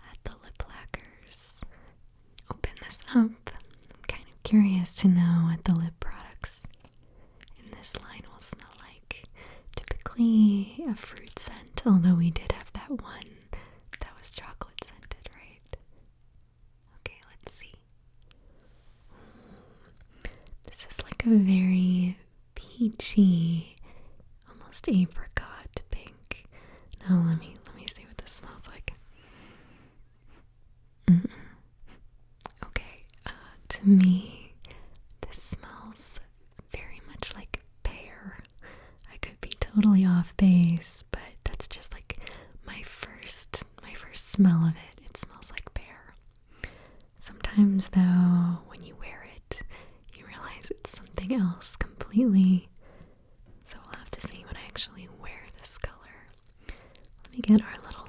at the lip lacquers. Open this up. I'm kind of curious to know what the lip products in this line will smell like. Typically a fruit scent, although we did have that one that was chocolate scented, right? Okay, let's see. This is like a very peachy, almost apricot pink. Now let me see what this smells like. Okay, to me, this smells very much like pear. I could be totally off base, but that's just like my first smell of it. It smells like pear. Sometimes though, when you wear it, you realize it's something else completely. So we'll have to see when I actually wear this color. Let me get our little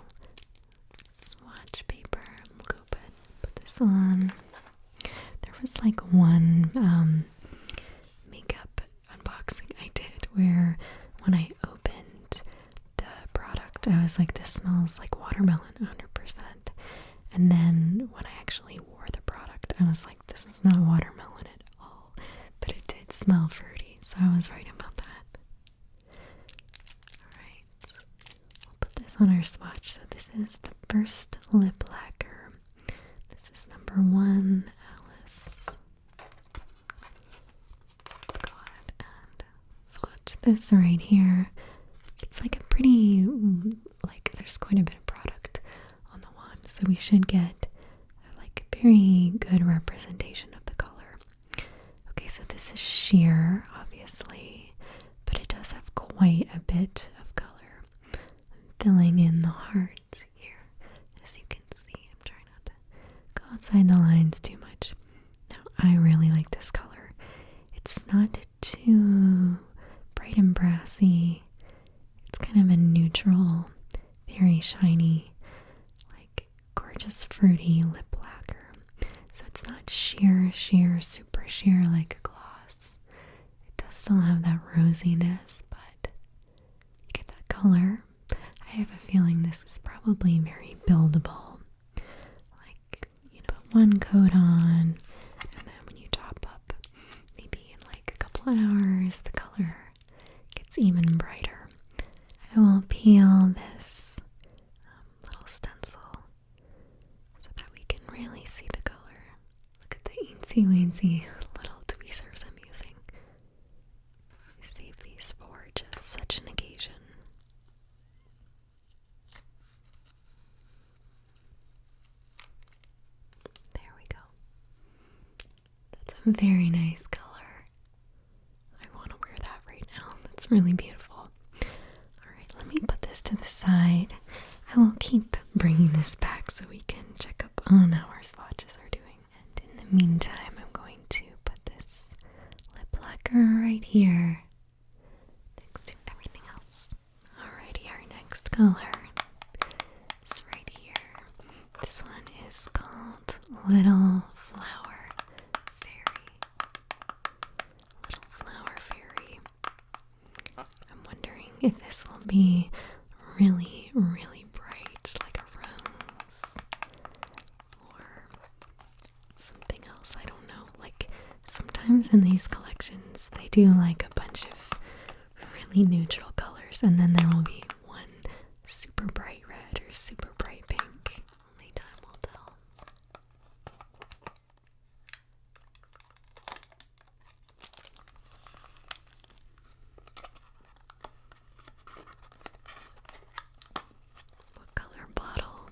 swatch paper. We'll go put this on. There was like one makeup unboxing I did where when I opened the product, I was like, this smells like watermelon 100%. And then when I actually wore the product, I was like, this is not watermelon at all. But it did smell fruity, so I was right about that. Alright, we'll put this on our swatch. So this is the first lip lacquer. This is number 1, Alice. Let's go ahead and swatch this right here. It's like a pretty, like there's quite a bit of product on the wand, so we should get like a very good representation of the color. Okay, so this is sheer, obviously, but it does have quite a bit of color. I'm filling in the heart here, as you can see. I'm trying not to go outside the lines too much. Now, I really like this color. It's not too bright and brassy. It's kind of a neutral, very shiny, like gorgeous fruity lip lacquer. So it's not sheer, super sheer like a gloss. It does still have that rosiness, but you get that color. I have a feeling this is probably very buildable. Like, you know, put one coat on, and then when you top up, maybe in like a couple hours, the color gets even brighter. I will peel this little stencil so that we can really see the color. Look at the eensy-weensy little tweezers I'm using. I save these for just such an occasion. There we go. That's a very nice color. I want to wear that right now. That's really beautiful. Let me put this to the side. I will keep bringing this back so we can check up on how our swatches are doing. And in the meantime, I'm going to put this lip lacquer right here next to everything else. Alrighty, our next color is right here. This one is called Little Flower Fairy. Little Flower Fairy. I'm wondering if this will be really, really bright, like a rose, or something else. I don't know. Like sometimes in these collections, they do like a bunch of really neutral colors, and then there will be one super bright red or super bright pink. Only time will tell.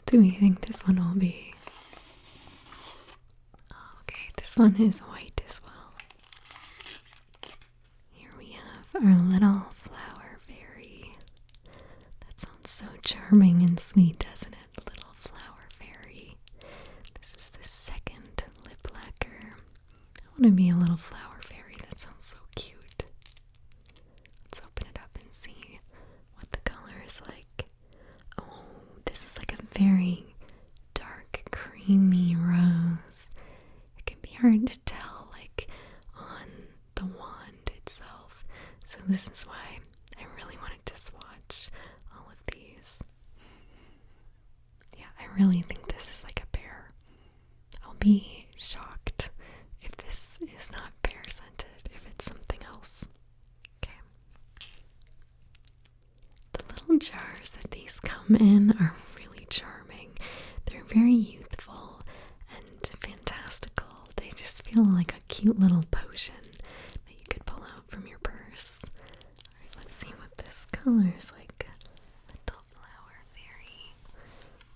Do we think this one will be? Oh, okay, this one is white as well. Here we have our little flower fairy. That sounds so charming and sweet, doesn't it? Little flower fairy. This is the second lip lacquer. I want to be a little flower fairy. That sounds so cute. Let's open it up. there's like, oh, this is like a very dark, creamy rose. It can be hard to tell, like, on the wand itself. So this is why I really wanted to swatch all of these. Yeah, I really think this is like a pear. I'll be shocked if this is not pear scented, if it's something else. Okay. The little jars that these come in are really charming. They're very youthful and fantastical. They just feel like a cute little potion that you could pull out from your purse. Alright, let's see what this color is like. Little flower fairy.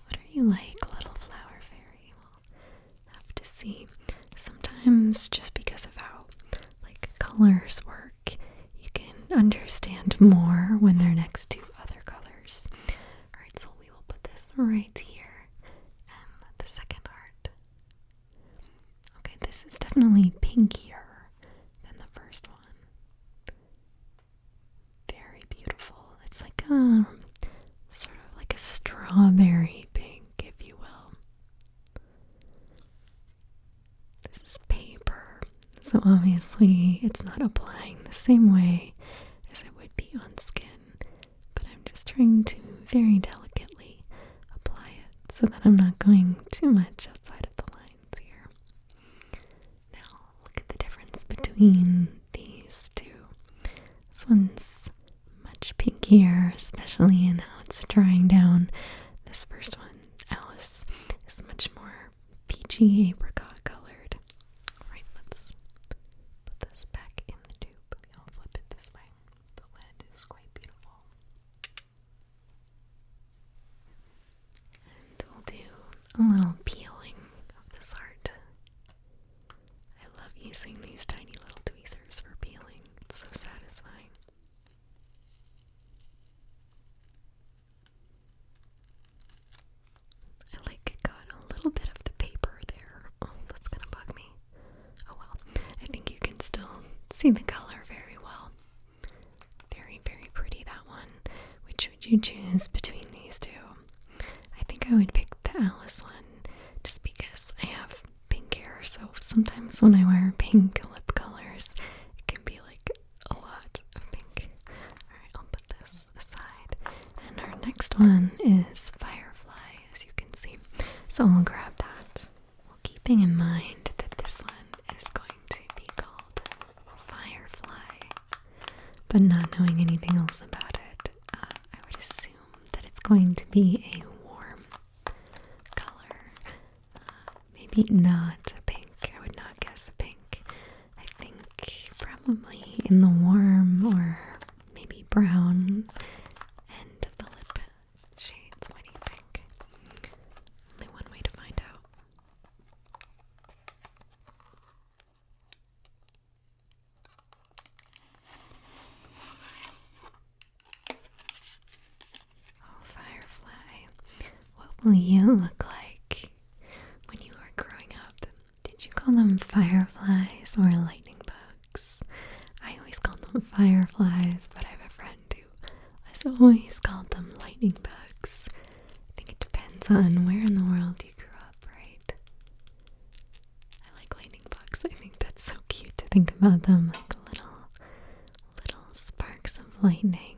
What are you like, little flower fairy? We'll have to see. Sometimes, just because of how like colors work, you can understand more when they're next to other colors. Alright, so we will put this right here. And the second heart. Okay, this is definitely pinkier than the first one. Very beautiful. It's like a sort of like a strawberry pink, if you will. This is paper, so obviously it's not applying the same way as it would be on skin, but I'm just trying to very delicately apply it so that I'm not going too much outside of the lines here. Now look at the difference between these two. This one's much pinkier, especially in how it's drying down. This first one, Alice, is much more peachy apricot colored. Alright, let's put this back in the tube. I'll flip it this way. The lid is quite beautiful. And we'll do a little peeling of this art. I love using these tiny little tweezers for peeling. It's so satisfying. I like got a little bit of the paper there. Oh, that's gonna bug me. Oh well, I think you can still see the color very well. Very, very pretty, that one. Which would you choose between these two? I think I would pick the Alice one just because I have pink hair, so sometimes when I wear pink lip colors, it can be like a lot of pink. Alright, I'll put this aside. And our next one is Firefly, as you can see. So I'll grab that. Well, keeping in mind that this one is going to be called Firefly, but not knowing anything else about it, I would assume that it's going to be a warm color. Maybe not a pink. I would not guess a pink. I think probably in the warm or maybe brown end of the lip shades. What do you think? Only one way to find out. Oh, Firefly. What will you look like when you are growing up? Did you call them fireflies or lightning bugs? I always called them fireflies, but I have a friend who has always called them lightning bugs. I think it depends on where in the world you grew up, right? I like lightning bugs. I think that's so cute to think about them like little sparks of lightning.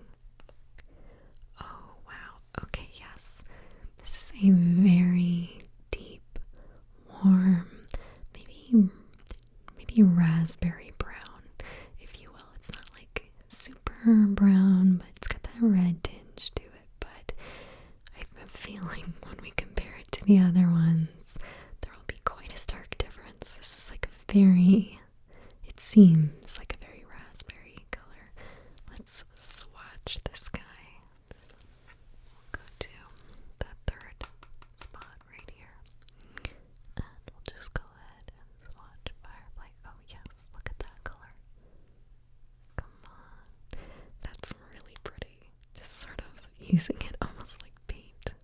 Oh, wow. Okay, yes. This is a very deep, warm, maybe raspberry brown, if you will. It's not like super brown, but it's got that red tinge to it. But I have a feeling when we compare it to the other ones, there will be quite a stark difference. This is like a it seems like a very raspberry color. Let's swatch this guy. We'll go to the third spot right here. And we'll just go ahead and swatch Firefly. Oh yes, look at that color. Come on. That's really pretty. Just sort of using it almost like paint.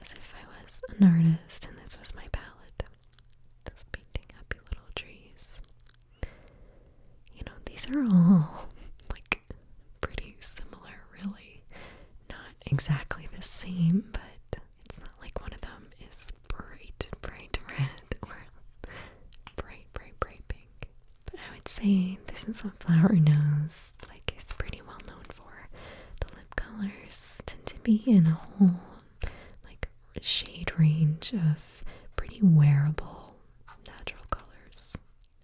As if I was an artist and this was my palette. Just painting happy little trees. You know, these are all like pretty similar, really. Not exactly the same, but it's not like one of them is bright red or bright pink. But I would say this is what Flower Nose is pretty well known for. The lip colors tend to be in a whole shade range of pretty wearable natural colors.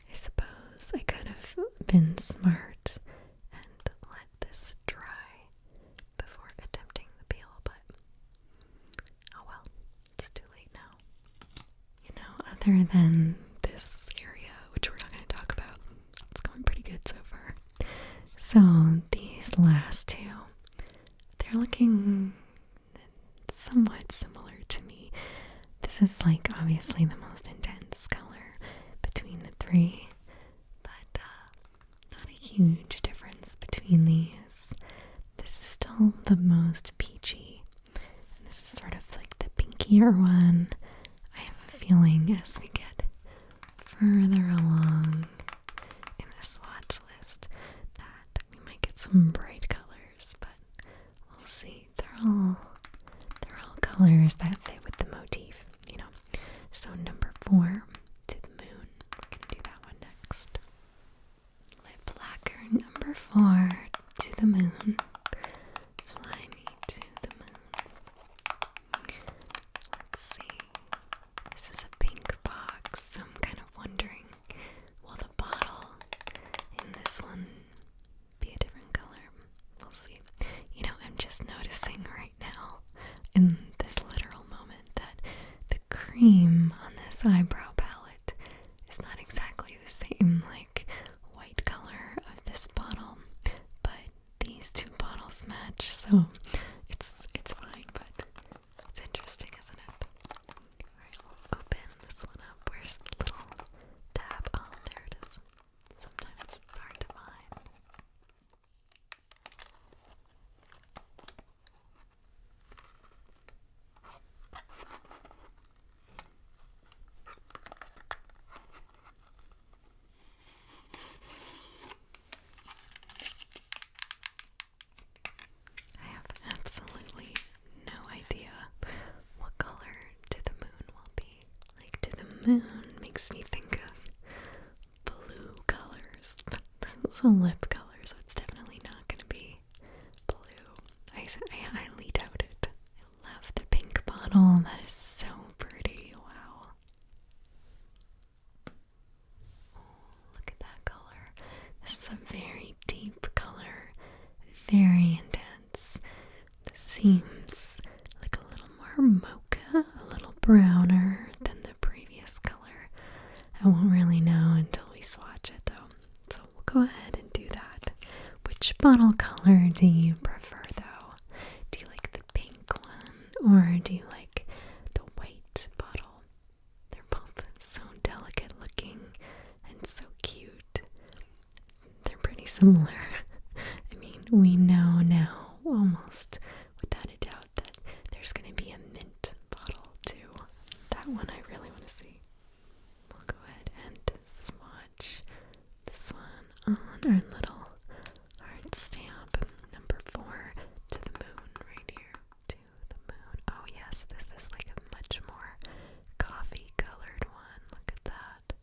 I suppose I could have been smart and let this dry before attempting the peel, but oh well, it's too late now. Other than this area, which we're not going to talk about, it's going pretty good so far. So these last two, they're looking somewhat similar to me. This is obviously the most intense color between the three, but not a huge difference between these. This is still the most peachy, and this is sort of the pinkier one. I have a feeling as we get further along in the swatch list that we might get some bright colors, but we'll see. They're all colors that fit with the motif, So number 4, To the Moon. We're going to do that one next. Lip lacquer number 4, To the Moon. Fly me to the moon. Let's see. This is a pink box, so I'm kind of wondering, will the bottle in this one be a different color? We'll see. I'm just noticing right now in this literal moment that the cream on this eyebrow palette is not exactly the same white color of this bottle, but these two bottles match, so it's fine, but it's interesting, isn't it? Alright, we'll open this one up. Where's the little tab? Oh, there it is. Sometimes it's hard to find. Absolutely no idea what color To the Moon will be. To the Moon makes me think of blue colors, but this is a lip color, so it's definitely not going to be blue. I highly doubt it. I love the pink bottle. That is so pretty. Wow. Oh, look at that color. This is a very deep color, very intense. This seems like a little more mocha, a little browner than the previous color. I won't really know until we swatch it though, so we'll go ahead and do that. Which bottle color do you prefer though? Do you like the pink one, or do you like the white bottle? They're both so delicate looking and so cute. They're pretty similar. I mean, we know now almost without a doubt that there's going to be a mint bottle too. That one I really want to see. We'll go ahead and swatch this one on our little heart stamp. Number 4, To the Moon, right here. To the Moon. Oh yes, this is a much more coffee colored one. Look at that.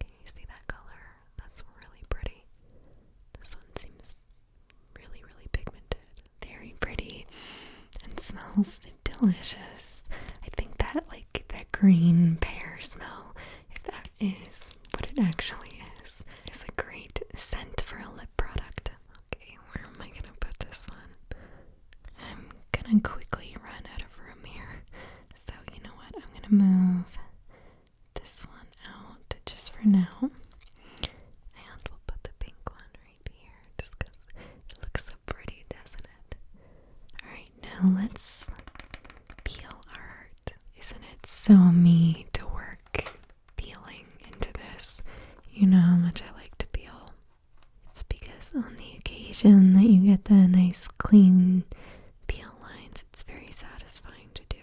Can you see that color? That's really pretty. This one seems really pigmented. Very pretty and smells delicious. I think that that green pear smell, if that is what it actually is a great scent for a lip product. Okay, where am I gonna put this one? I'm gonna quickly run out of room here. So you know what? I'm gonna move this one out just for now. And we'll put the pink one right here just because it looks so pretty, doesn't it? Alright, now let's peel our heart. Isn't it so me to work peeling into this? You know how much I like to peel. It's because on the occasion that you get the nice clean peel lines, it's very satisfying to do.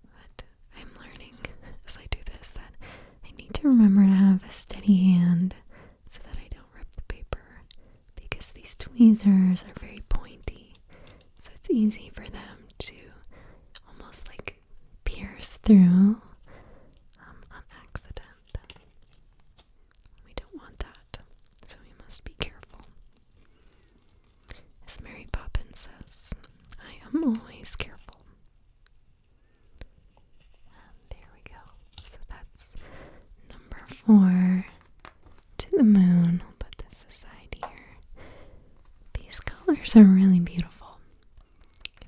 But I'm learning as I do this that I need to remember to have a steady hand so that I don't rip the paper, because these tweezers are very pointy, so it's easy for them to almost like pierce through on accident. We don't want that, so we must be careful. As Mary Poppins says, I am always careful. And there we go. So that's number 4, To the Moon. I'll put this aside here. These colors are really beautiful.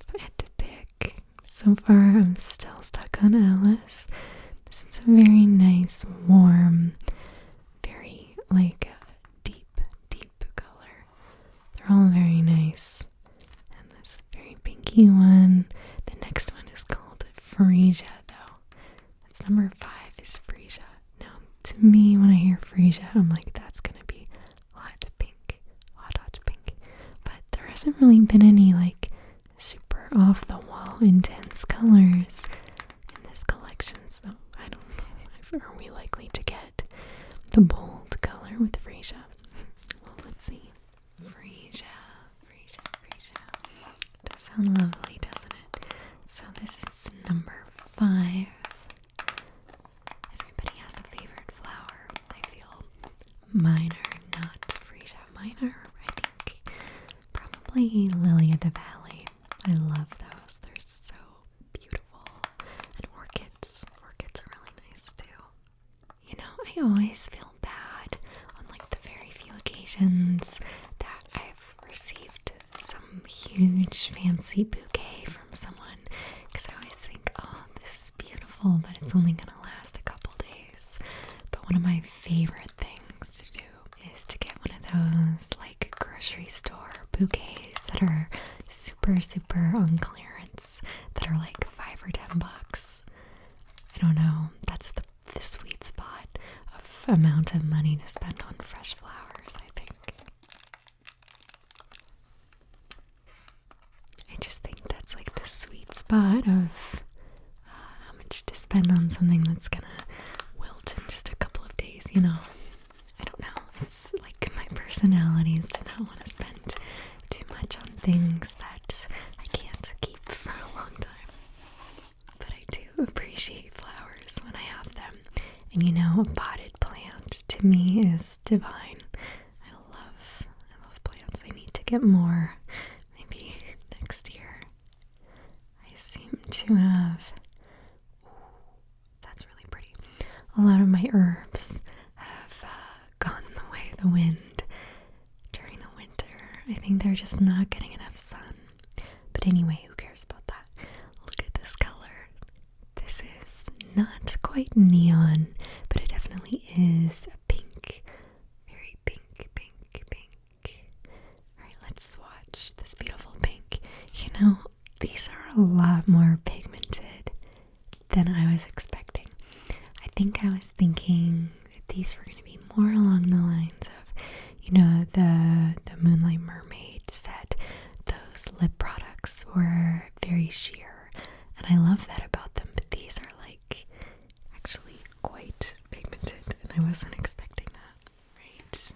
If I had to pick, so far I'm still stuck on Alice. This is a very nice, warm, very like deep color. They're all very nice. And this very pinky one. The next one is called Freesia, though. That's number 5 is Freesia. Now, to me, when I hear Freesia, I'm like, that's gonna be hot pink. But there hasn't really been any like super off the wall intense colors in this collection, so I don't know. Are we likely to get the bold color with Freesia? Well, let's see. Freesia. Does sound lovely, doesn't it? So this is number 5. Everybody has a favorite flower, I feel. Mine are not Freesia. Mine are, I think, probably Lily of the Valley. I love those. They're so beautiful. And orchids. Orchids are really nice too. You know, I always feel bad on like the very few occasions that I've received some huge fancy bouquet from someone, because I always think, oh, this is beautiful, but it's only gonna last a couple days. But one of my favorite things to do is to get one of those like grocery store bouquets that are super on clearance, that are like $5 or $10. I don't know, that's the sweet spot of amount of money to spend on fresh flowers, I think. I just think that's like the sweet spot of how much to spend on something that's gonna wilt in just a couple of days, you know. I don't know, it's like my personality is to not want to spend too much on things that I can't keep for a long time. But I do appreciate flowers when I have them. And you know, a potted plant to me is divine. I love plants. I need to get more. Maybe next year. I seem to have, that's really pretty. A lot of my herbs have gone the way of the wind during the winter. I think they're just not getting enough sun. But anyway, who cares about that? Look at this color. This is not quite neon, but it definitely is a pink. Very pink. Alright, let's swatch this beautiful pink. You know, these are a lot more pigmented than I was expecting. I think I was thinking that these were going to be more along the lines of, you know, the Moonlight Mermaid set. Those lip products were very sheer, and I love that about them, but these are like actually quite pigmented, and I wasn't expecting that. Right, so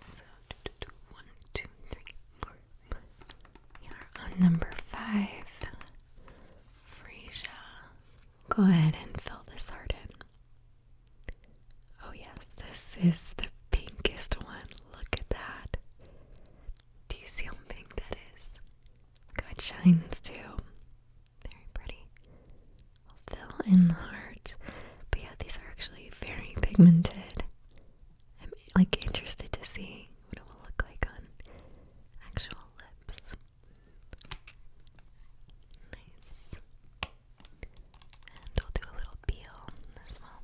1, 2, 3, 4. We are on number 5. Freesia. Go ahead and fill this heart in. Oh yes, this is the pinkest one. Look at that. Do you see how pink that is? Look how it shines too. Very pretty. I'll fill in the heart. But yeah, these are actually very pigmented. I'm like interested to see what it will look like on actual lips. Nice. And I'll do a little peel as well.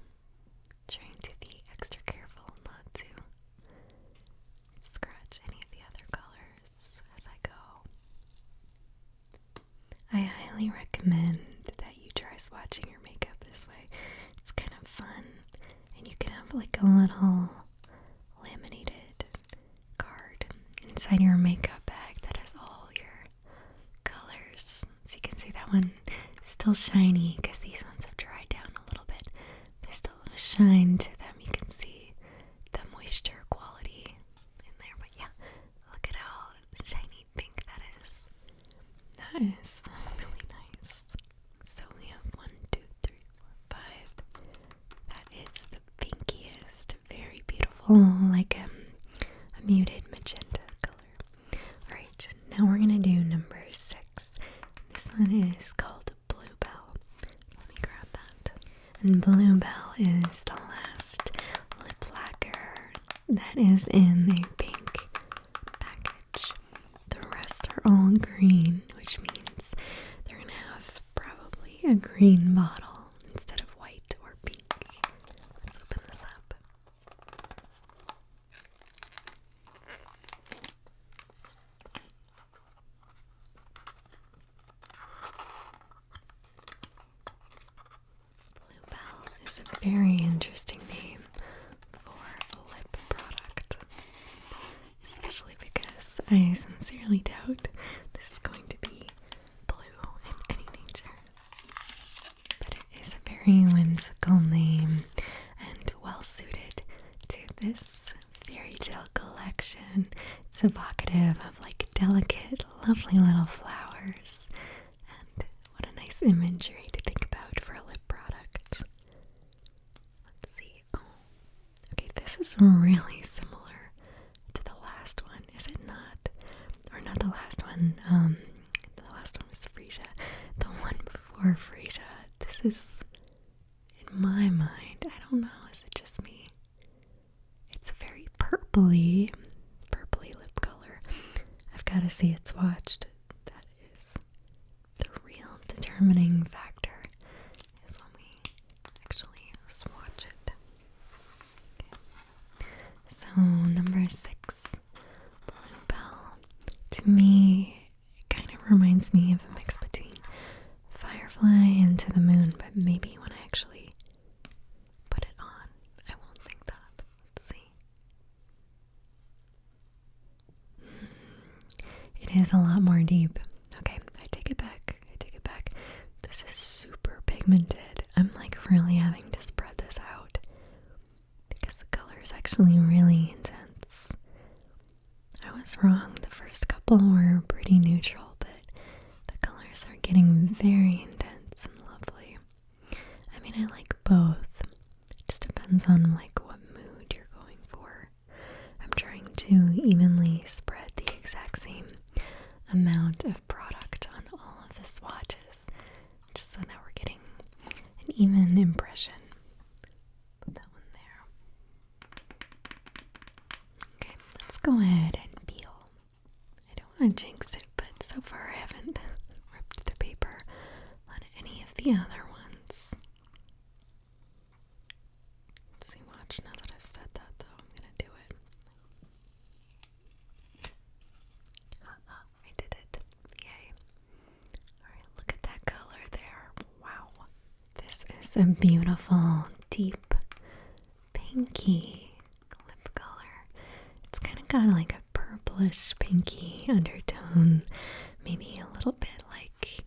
Trying to be extra careful not to scratch any of the other colors as I go. I highly recommend that you try swatching your makeup this way. It's kind of fun, and you can have like a little laminated card inside your makeup bag that has all your colors. So you can see that one is still shiny because these ones have dried down a little bit. They still have a shine to them. You can see the moisture quality in there. But yeah, look at how shiny pink that is. That is like a muted magenta color. Alright, now we're gonna do number 6. This one is called Bluebell. Let me grab that. And Bluebell is the last lip lacquer that is in a pink package. The rest are all green, which means they're gonna have probably a green bottle instead of white or pink. Let's open this up. Bluebell is a very interesting name for a lip product, especially because I sincerely doubt this is going to be blue in any nature. But it is a very whimsical name and well suited to this Fairytale collection. It's evocative of like delicate, lovely little flowers, and what a nice imagery to think about for a lip product. Let's see. Oh, okay, this is really similar to the last one, is it not? Or not the last one. The last one was Freesia. The one before Freesia. This is, in my mind, I don't know, is it just me? It's a very purpley lip color. I've got to see it swatched. That is the real determining factor, is when we actually swatch it. Okay. So, number 6, Bluebell. To me, it kind of reminds me of a mix between Firefly and To the Moon, but maybe when I actually put it on, I won't think that. Let's see. It is a lot more deep. Okay, I take it back. This is super pigmented. I'm like really having to spread this out because the color is actually really intense. I was wrong. The first couple were pretty neutral, but the colors are getting very intense and lovely. I mean, I like both. It just depends on like what mood you're going for. I'm trying to evenly spread the exact same amount of product on all of the swatches, just so that we're getting an even impression. Put that one there. Okay, let's go ahead and peel. I don't want to jinx it, but so far I haven't ripped the paper on any of the other ones. Let's see, watch, now that I've said that though, I'm gonna do it. I did it. Yay. Alright, look at that color there. Wow. This is a beautiful, deep, pinky lip color. It's kind of got like a purplish, pinky undertone. Maybe a little bit like,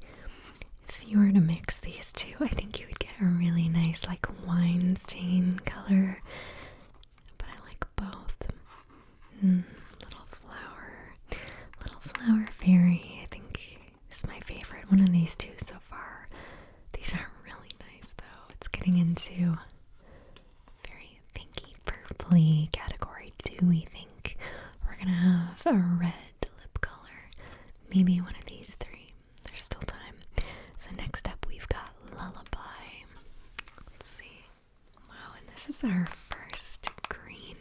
if you were to mix these two, I think you would get a really nice like wine stain color. But I like both. Little flower fairy, I think is my favorite one of these two so far. These are really nice though. It's getting into very pinky purpley category. Do we think we're gonna have a red lip color? Maybe one of these 3. There's still time. So next up we've got Lullaby. Let's see. Wow, and this is our first green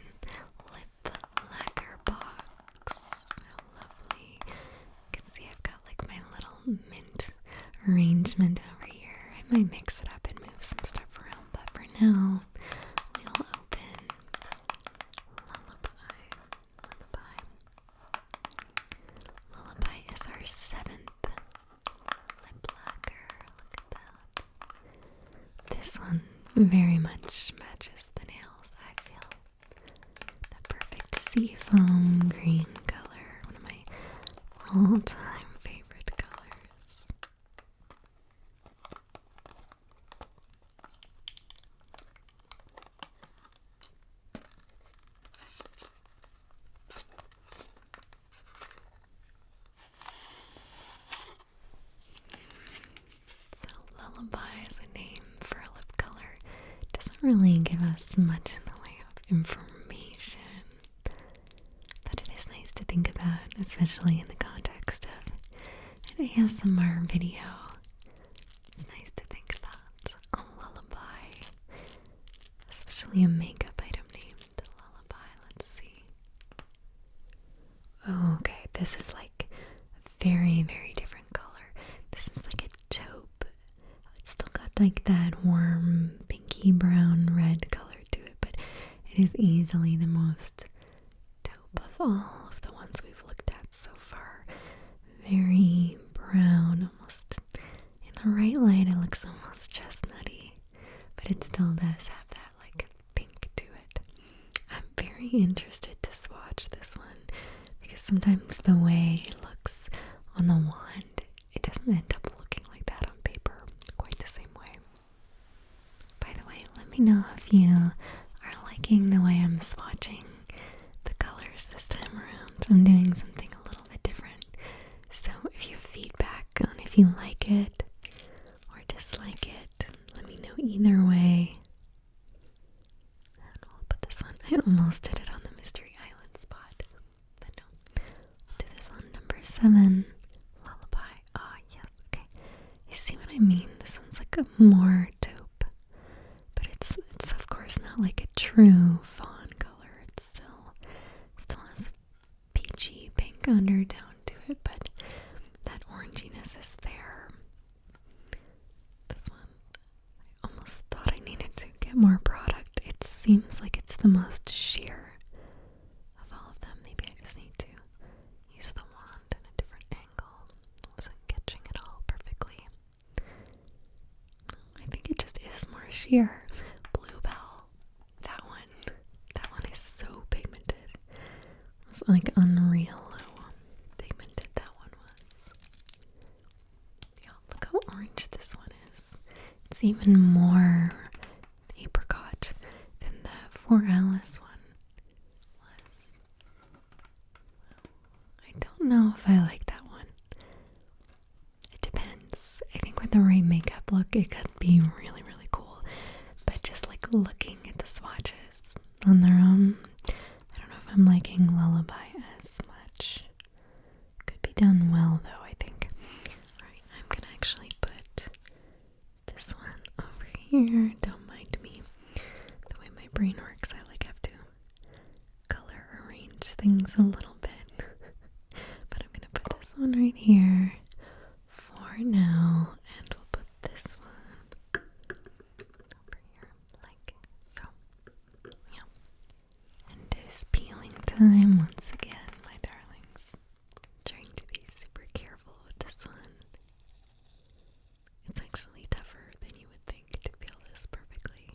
lip lacquer box. How lovely. You can see I've got like my little mint arrangement over here. I might mix it up and move some stuff around, but for now, we'll open Lullaby. Lullaby is our 7th lip lacquer. Look at that. This one very much matches the nails, I feel. That perfect seafoam green color. One of my all-time favorite colors. So Lullaby is a name for a lip color. Doesn't really give us much in the way of information. especially in the context of an ASMR video. It's nice to think about a lullaby, especially a makeup item named Lullaby. Let's see. Oh, okay, this is like a very, very different color. This is like a taupe. It's still got like that warm pinky brown red color to it, but it is easily the most taupe of all of the ones we've looked at so far. Very brown, almost in the right light it looks almost chestnutty, but it still does have that like pink to it. I'm very interested to swatch this one because sometimes the way it looks on the wand, it doesn't end up looking like that on paper quite the same way. By the way, let me know if you are liking the way I'm swatching the colors this time around. I'm doing something a little bit different. So if you have feedback on if you like it or dislike it, let me know either way. And we'll put this one. I almost did it on the Mystery Island spot, but no. We'll do this on number 7. Lullaby. Ah, yes. Okay. You see what I mean? This one's like a more taupe, but it's of course not like a true fawn color. It still has a peachy pink undertone to it, but that oranginess is there. This one, I almost thought I needed to get more product. It seems like it's the most sheer of all of them. Maybe I just need to use the wand in a different angle. I wasn't catching it all perfectly. I think it just is more sheer. Bluebell, that one is so pigmented. It was like unreal how pigmented that one was. Yeah, look how orange this one is. It's even more apricot than the For Alice one was. I don't know if I like that one. It depends. I think with the right makeup look, it could be really, really cool. But just like looking at the swatches on their own, I don't know if I'm liking Lullaby as much. Could be done well though, I think. Alright, I'm gonna actually put this one over here. Don't mind me. The way my brain works, I like have to color arrange things a little bit. But I'm gonna put this one right here for now, and we'll put this one over here like so. Yeah. And it is peeling time once again, my darlings. Trying to be super careful with this one. It's actually tougher than you would think to peel this perfectly.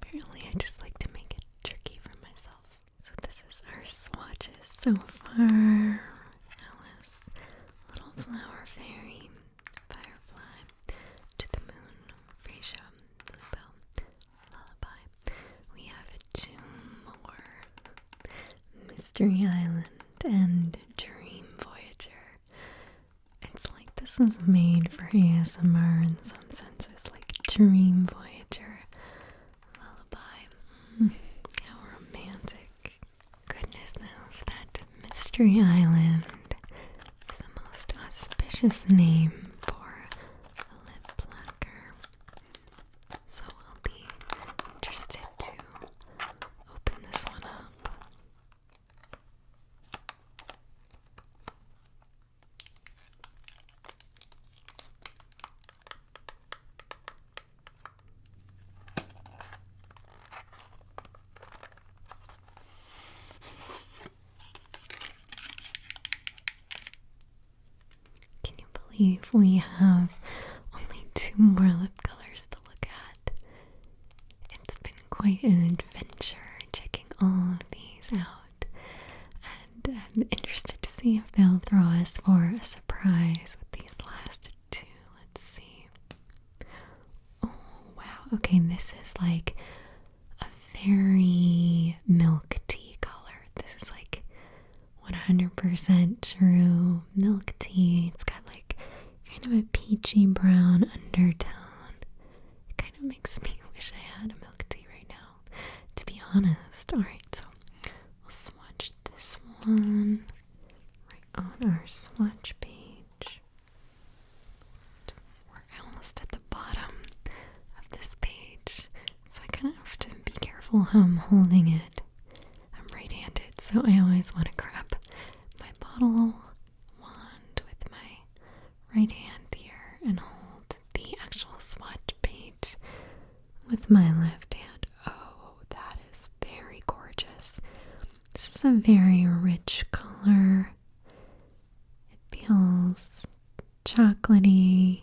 Apparently I just like to make it tricky for myself. So this is our swatches so far. Alice, Little Flower Fairy, Firefly, To the Moon, Freesia, Bluebell, Lullaby. We have 2 more. Mystery Island and Dream Voyager. It's like this was made for ASMR in some senses, like Dream Voyager, Lullaby. How romantic. Goodness knows that Mystery Island is the most auspicious name for a lip lacquer. So I'll be interested to open this one up. Can you believe we have only 2 more lip colors to look at? It's been quite an adventure checking all of these out, and I'm interested to see if they'll throw us for a surprise with these last 2. Let's see. Oh, wow. Okay, this is like a very milk tea color. This is like 100% true milk tea. It's got like kind of a peachy brown undertone. It kind of makes me wish I had a milk tea right now, to be honest. Alright, so we'll swatch this one. one right on our swatch page. We're almost at the bottom of this page, so I kind of have to be careful how I'm holding it. I'm right-handed, so I always want to grab my bottle wand with my right hand here and hold the actual swatch page with my left hand. Oh, that is very gorgeous. This is a very rich color. It feels chocolatey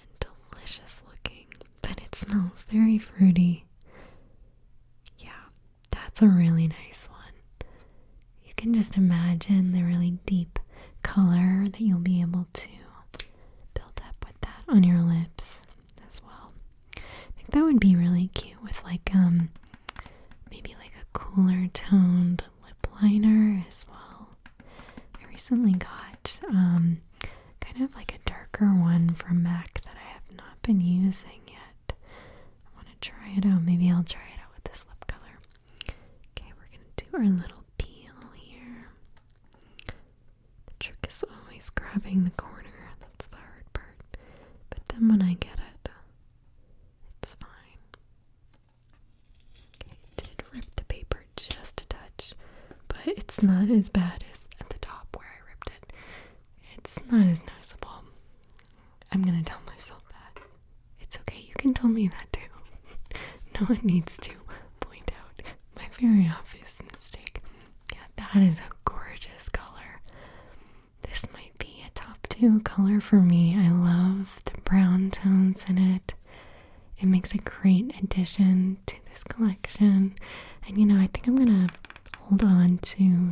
and delicious looking, but it smells very fruity. Yeah, that's a really nice one. You can just imagine the really deep color that you'll be able to build up with that on your lips as well. I think that would be really cute with like maybe like a cooler toned lip liner as well. I recently got kind of like a darker one from MAC that I have not been using yet. I want to try it out. Maybe I'll try it out with this lip color. Okay, we're gonna do our little peel here. The trick is always grabbing the corner. That's the hard part. But then when I get it, it's fine. Okay, it did rip the paper just a touch, but it's not as bad as at the top where I ripped it. It's not as noticeable. I'm gonna tell myself that. It's okay, you can tell me that too. No one needs to point out my very obvious mistake. Yeah, that is a gorgeous color. This might be a top 2 color for me. I love the brown tones in it. It makes a great addition to this collection. And you know, I think I'm gonna hold on to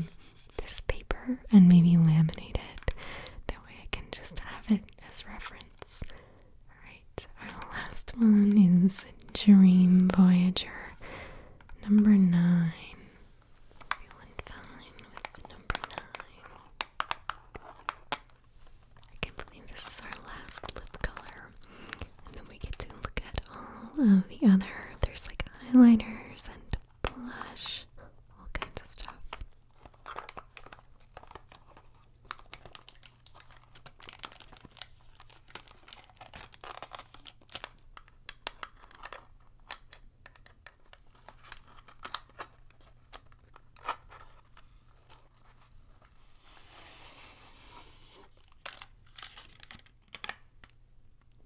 this paper and maybe laminate it. That way I can just have it as reference. Alright, our last one is Dream Voyager number 9. Feeling fine with number 9. I can't believe this is our last lip color. And then we get to look at all of the other. There's like highlighters and blush, all kinds of stuff.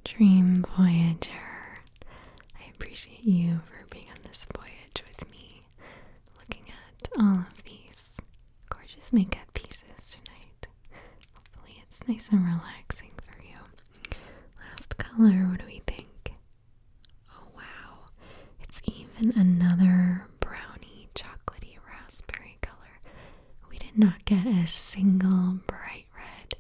Dream Voyager. I appreciate you for being on this voyage with me, looking at all of these gorgeous makeup pieces tonight. Hopefully it's nice and relaxing for you. Last color, what do we think? Oh wow, it's even another brownie, chocolatey, raspberry color. We did not get a single bright red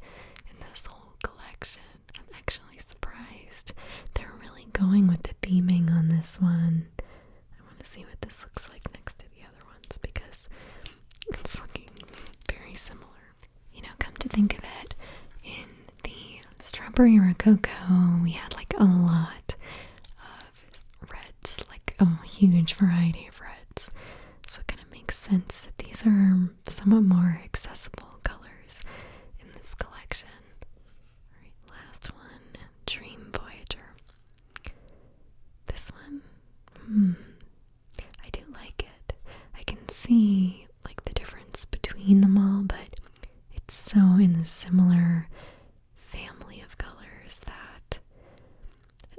in this whole collection. I'm actually surprised. They're really going with the theming on this one. I want to see what this looks like next to the other ones because it's looking very similar. You know, come to think of it, in the Strawberry Rococo, we had like a lot of reds, like a huge variety of reds. So it kind of makes sense that these are somewhat more accessible colors in this collection. Alright, last one, Dream Voyager. This one, I do like it. I can see like the difference between them all, but it's so in the similar family of colors that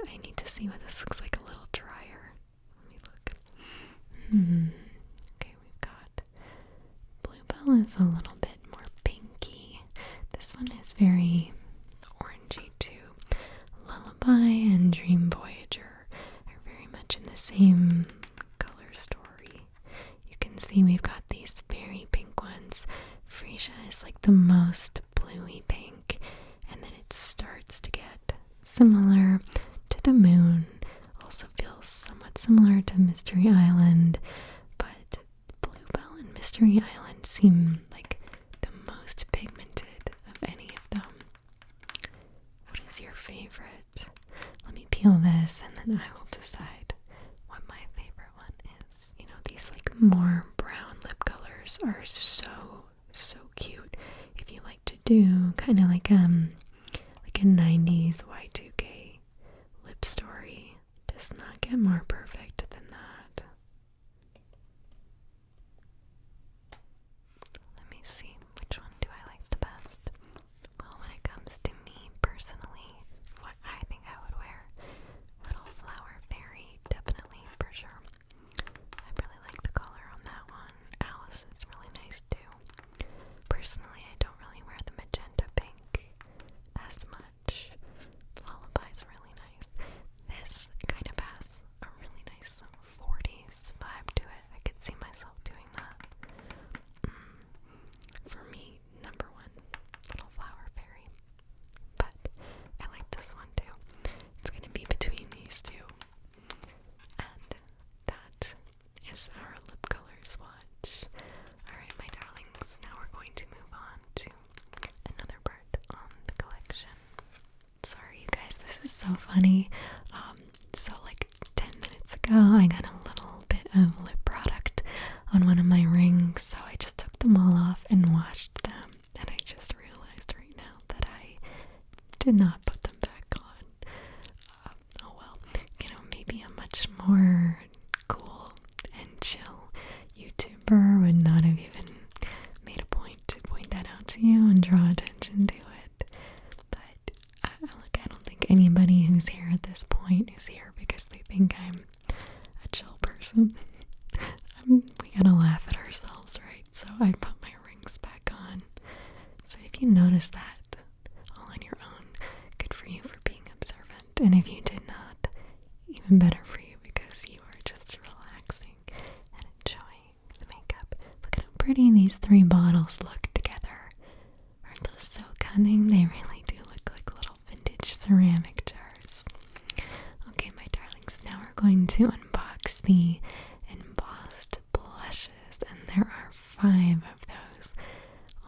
I need to see what this looks like a little drier. Let me look. Okay, we've got Bluebell is a little bit more pinky. This one is very orangey too. Lullaby and Dream Voyager are very much in the same color story. You can see we've got these very pink ones. Freesia is like the most bluey pink, and then it starts to get similar to the moon. Also feels somewhat similar to Mystery Island, but Bluebell and Mystery Island seem like the most pigmented of any of them. What is your favorite? Let me peel this and then I will decide what my favorite one is. You know, these like more brown lip colors are so do kind of like a 90s Y2K lip story. Does not get more perfect than that. Let me see, which one do I like the best? Well, when it comes to me personally, what I think I would wear, Little Flower Fairy, definitely, for sure. I really like the color on that one. Alice is really nice too. Personally, I don't really wear the magenta pink as much. Lullaby's really nice. This kind of has a really nice 40s vibe to it. I could see myself doing that. For me, number one, Little Flower Fairy. But I like this one too. It's gonna be between these two. And that is our lip color swatch. Alright, my darlings, now we're going to move on to another part on the collection. Sorry, you guys, this is so funny. So like 10 minutes ago, I got a little bit of lip product on one of my rings, so I just took them all off and washed them, and I just realized right now that I did not put them back on. Oh well, maybe a much more cool and chill YouTuber would not have even made a point to point that out to you and draw attention to it. But I don't think anybody who's here at this point is here because they think I'm a chill person. We gotta laugh at ourselves, right? So I put my rings back on. So if you notice that all on your own, good for you for being observant. And if you did not, even better for you because you are just relaxing and enjoying the makeup. Look at how pretty these 3 bottles look together. Aren't those so cunning? They really do look like little vintage ceramic jars. Okay, my darlings, now we're going to unbox the Embossed blushes, and there are 5 of those.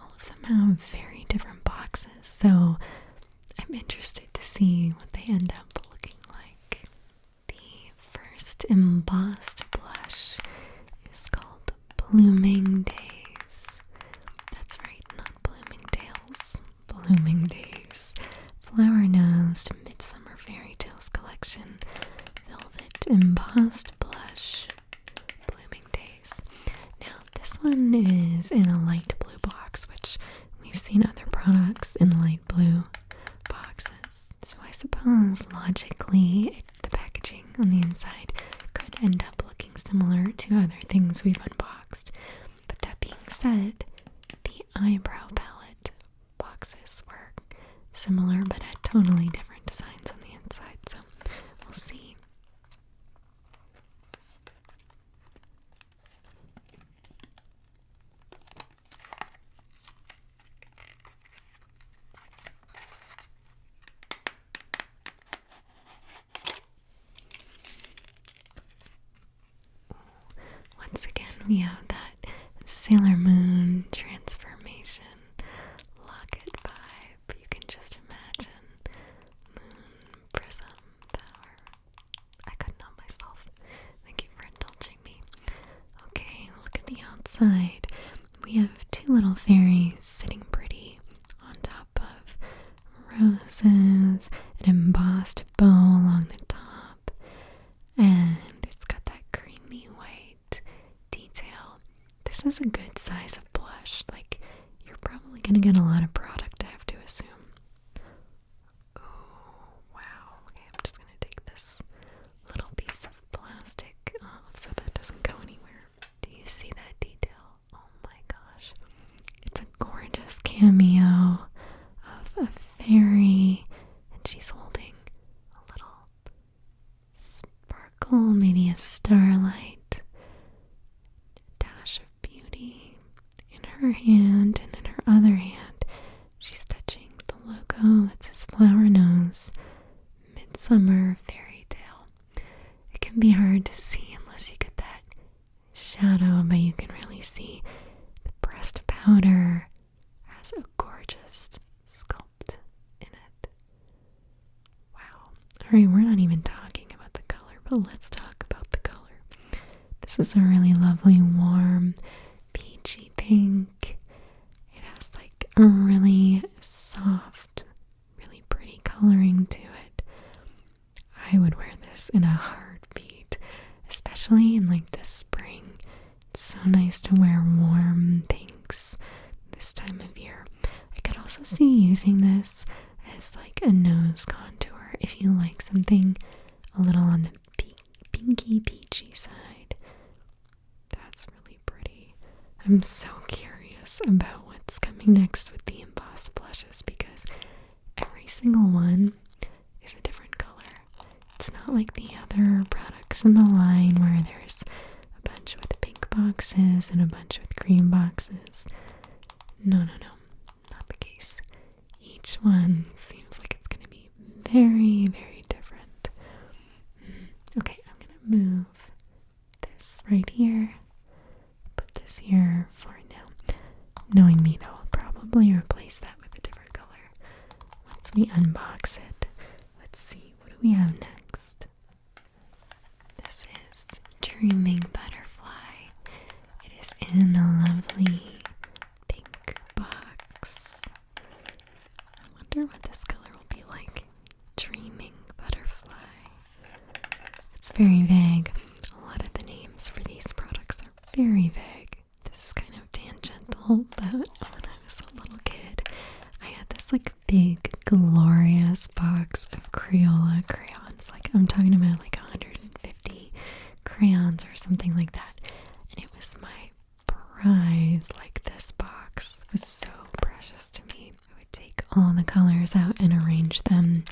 All of them have very different boxes, so I'm interested to see what they end up looking like. The first Embossed blush is called Blooming Days. That's right, not Bloomingdale's. Blooming Days. Flower Nosed Midsummer Fairytales Collection Velvet Embossed Blush Blooming Days. Now this one is in a light blue box, which we've seen other products in light blue boxes. So I suppose logically the packaging on the inside could end up looking similar to other things we've unboxed. But that being said, the eyebrow palette boxes were similar but had totally different designs on the inside, so we'll see. Once again, we have that Sailor Moon transformation locket vibe. You can just imagine moon prism power. I couldn't help myself. Thank you for indulging me. Okay, look at the outside. We have 2 little fairies sitting pretty on top of roses, an embossed bow along the top, and it's got that creamy white detail. This is a good size of blush. Like, you're probably gonna get a lot of product, I have to assume. Oh, wow. Okay, I'm just gonna take this little piece of plastic off so that doesn't go anywhere. Do you see that detail? Oh my gosh. It's a gorgeous cameo of a fairy, and she's holding a little sparkle, maybe a starlight, a dash of beauty in her hand, and in her other hand, she's touching the logo that says Flower Nose Midsummer Fairytale. It can be hard to see unless you get that shadow, but you can really see the pressed powder has a gorgeous sculpt in it. Wow. Alright, we're not even talking about the color, but let's talk about the color. This is a really lovely, warm, peachy pink. It has like a really in a heartbeat, especially in like the spring. It's so nice to wear warm pinks this time of year. I could also see using this as like a nose contour if you like something a little on the pinky peachy side. That's really pretty. I'm so curious about what's coming next with the embossed blushes because every single one is a different color. It's not like the other products in the line where there's a bunch with pink boxes and a bunch with cream boxes. No, not the case. Each one seems like it's going to be very, very different. Okay, I'm going to move this right here. Put this here for now. Knowing me, though, I'll probably replace that with a different color once we unbox it. Let's see, what do we have next? This is Dreaming Butterfly. It is in a lovely pink box. I wonder what this color will be like. Dreaming Butterfly. It's very vague. A lot of the names for these products are very vague. This is kind of tangential, but when I was a little kid, I had this like big, glorious box of Crayola crayons. Like I'm talking about like 150 crayons or something like that. And it was my prize. Like this box was so precious to me. I would take all the colors out and arrange them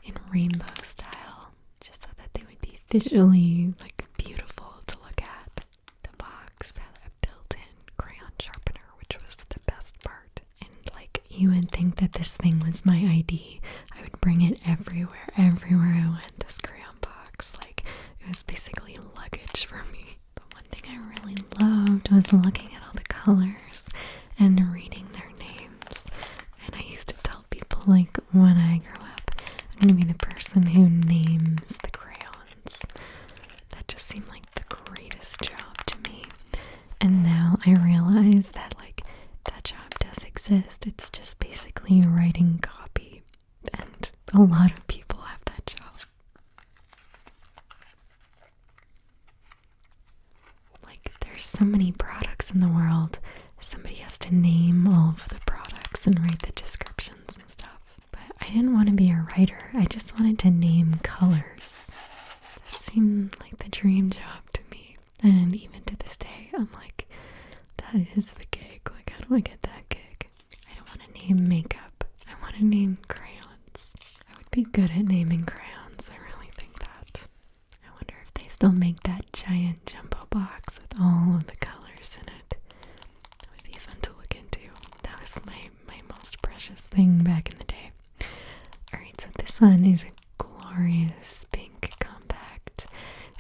in rainbow style just so that they would be visually like beautiful to look at. The box had a built-in crayon sharpener, which was the best part. And like you would think that this thing was my ID. I would bring it everywhere I went. This crayon box, like it was basically luggage for me. But one thing I really loved was looking at all the colors and reading their names. And I used to tell people like when I grow up, I'm gonna be the person who names the crayons. That just seemed like the greatest job to me. And now I realize that like that job does exist. It's just basically writing copy. And a lot of people have that job. Like there's so many products in the world. Somebody has to name all of the products and write the descriptions and stuff. But I didn't want to be a writer. I just wanted to name colors. That seemed like the dream job to me. And even to this day, I'm like, that is the gig. Like, how do I get that gig? I don't want to name makeup. I want to name crayons. I would be good at naming crayons. I really think that. I wonder if they still make that giant jumbo box with all of the colors in it. That would be fun to look into. That was my most precious thing back in the day. Alright, so this one is a glorious pink compact.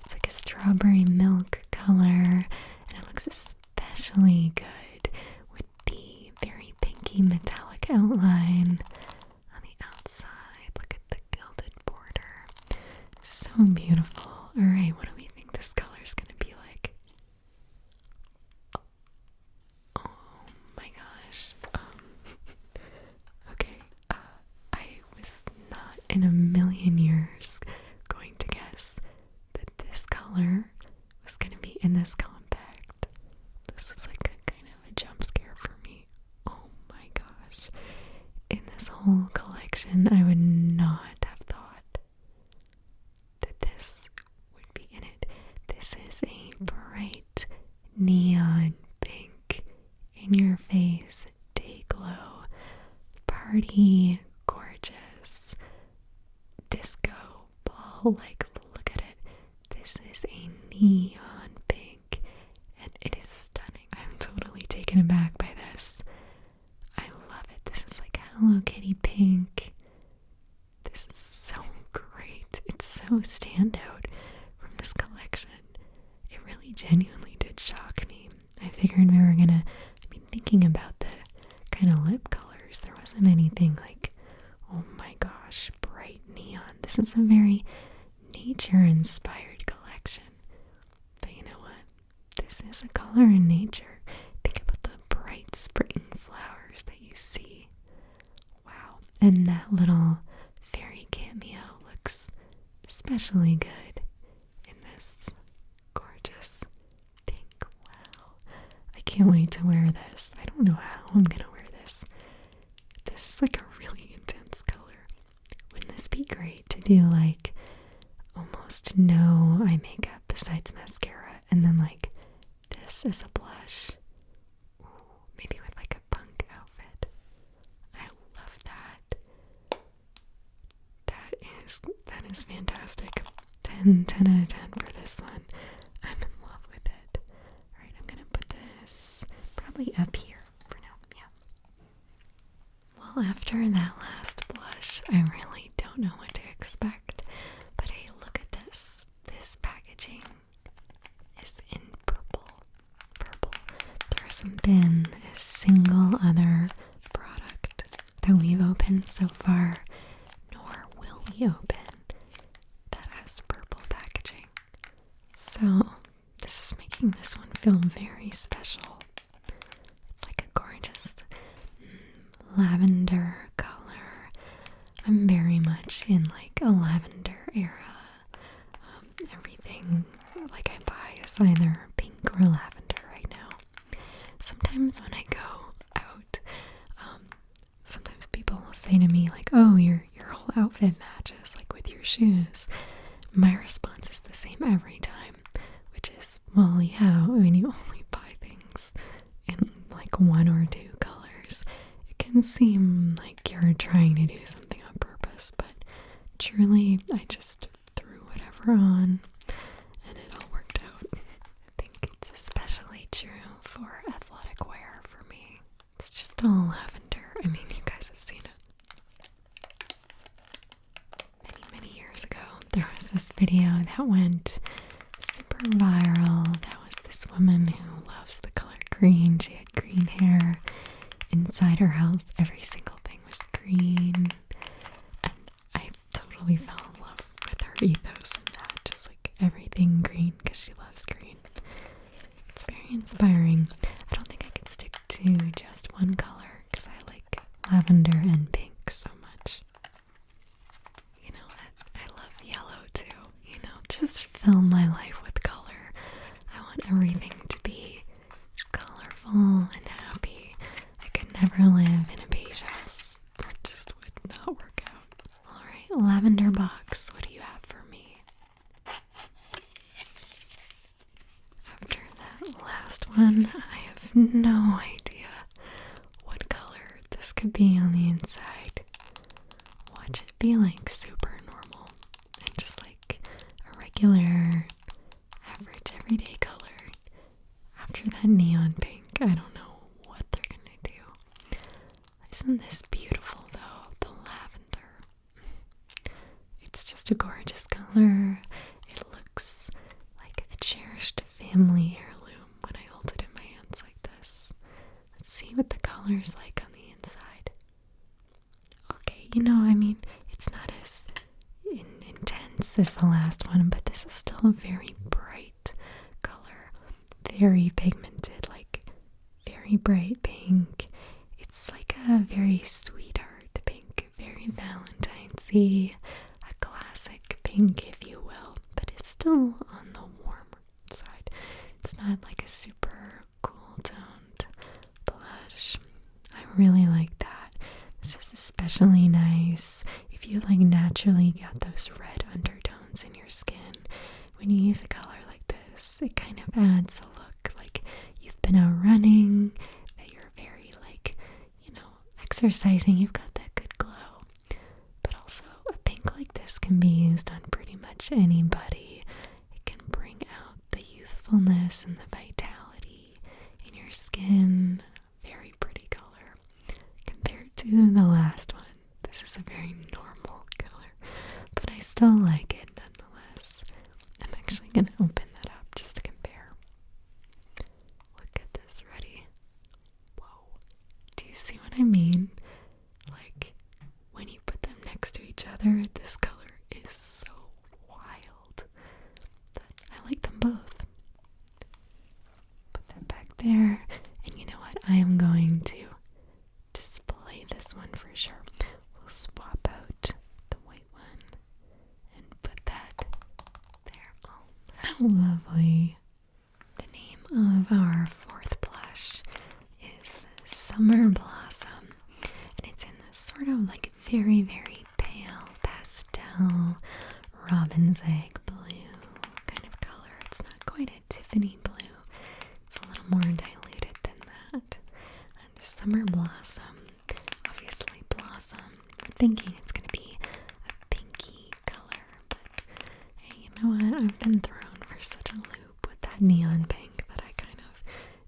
It's like a strawberry milk color, and it looks especially good with the very pinky metallic outline on the outside. Look at the gilded border. So beautiful. Alright, what do we think this color is going to be like? Oh my gosh. Okay, I was not in a million years going to guess that this color was going to be in this compact. This was like a kind of a jump scare for me. Oh my gosh. In this whole collection, I would not have thought that this would be in it. This is a bright neon pink, in your face, day glow, party, gorgeous, disco ball. Like, look at it. This is a neon pink, and it is stunning. I'm totally taken aback by this. I love it. This is like Hello Kitty pink. This is so great. It's so standout from this collection. It really genuinely did shock me. I figured we were gonna be thinking about the kind of lip colors. There wasn't anything like, oh my gosh, bright neon. This is a very nature-inspired collection. But you know what? This is a color in nature. Think about the bright spring flowers that you see. Wow. And that little fairy cameo looks especially good can't wait to wear this. I don't know how I'm gonna wear this. This is like a really intense color. Wouldn't this be great to do like almost no eye makeup besides mascara, and then like this is a blush? Ooh, maybe with like a punk outfit. I love that. That is fantastic. 10 out of 10 for this one. I'm in love with it. Alright, I'm gonna put this probably up here for now. Yeah. Well, after that last blush, I really don't know what to expect. But hey, look at this. This packaging is in purple. There hasn't been a single other product that we've opened so far, nor will we open, that has purple packaging. So this is making this one feel very special. It's like a gorgeous lavender color. I'm very much in like a lavender era. Everything like I buy is either pink or lavender right now. Sometimes when I go out, sometimes people will say to me like, oh, your whole outfit matches like with your shoes. My response is the same every time, which is, well, yeah, when you only buy things in like one or two colors, it can seem like you're trying to do something on purpose, but truly, I just threw whatever on and it all worked out. I think it's especially true for athletic wear for me. It's just all lavender. I mean, you guys have seen it. Many years ago, there was this video that went super viral. That was this woman who loves the color green. She had green hair. Inside her house, every single thing was green. And I totally fell in love with her ethos and that. Just like everything green because she loves green. It's very inspiring. I don't think I could stick to just one color because I like lavender and pink so much. You know, I love yellow too. You know, just fill my life with color. I want everything to be colorful and happy. I could never live in a beige house. That just would not work out. Alright, lavender box. What do you have for me? After that last one, I have no idea what color this could be on the inside. Watch it be like super normal and just like a regular, average, everyday color. After that neon pink, I don't know what they're gonna do. Isn't this beautiful though? The lavender. It's just a gorgeous color. It looks like a cherished family heirloom when I hold it in my hands like this. Let's see what the color's like on the inside. Okay, you know, I mean, it's not as intense as the last one, but this is still a very bright color. Very pigmented, like very bright pink. It's like a very sweetheart pink, very Valentine's-y, a classic pink, if you will, but it's still on the warmer side. It's not like a super cool toned blush. I really like that. This is especially nice if you like naturally got those red undertones in your skin. When you use a color like this, it kind of adds a look like you've been out running, that you're very like, you know, exercising, you've got that good glow. But also a pink like this can be used on pretty much anybody. It can bring out the youthfulness and the vitality in your skin. Very pretty color. Compared to the last one, this is a very normal color, but I still like it nonetheless. I'm actually going to open that up just to compare. Look at this, ready? Whoa. Do you see what I mean? Like, when you put them next to each other, this color is so wild. But I like them both. Put that back there. And you know what? I am going to display this one for sure. We'll swap out the white one and put that there. Oh, how lovely. The name of our fourth blush very, very pale pastel robin's egg blue kind of color. It's not quite a Tiffany blue. It's a little more diluted than that. And Summer Blossom, obviously Blossom. I'm thinking it's going to be a pinky color, but hey, you know what? I've been thrown for such a loop with that neon pink that I kind of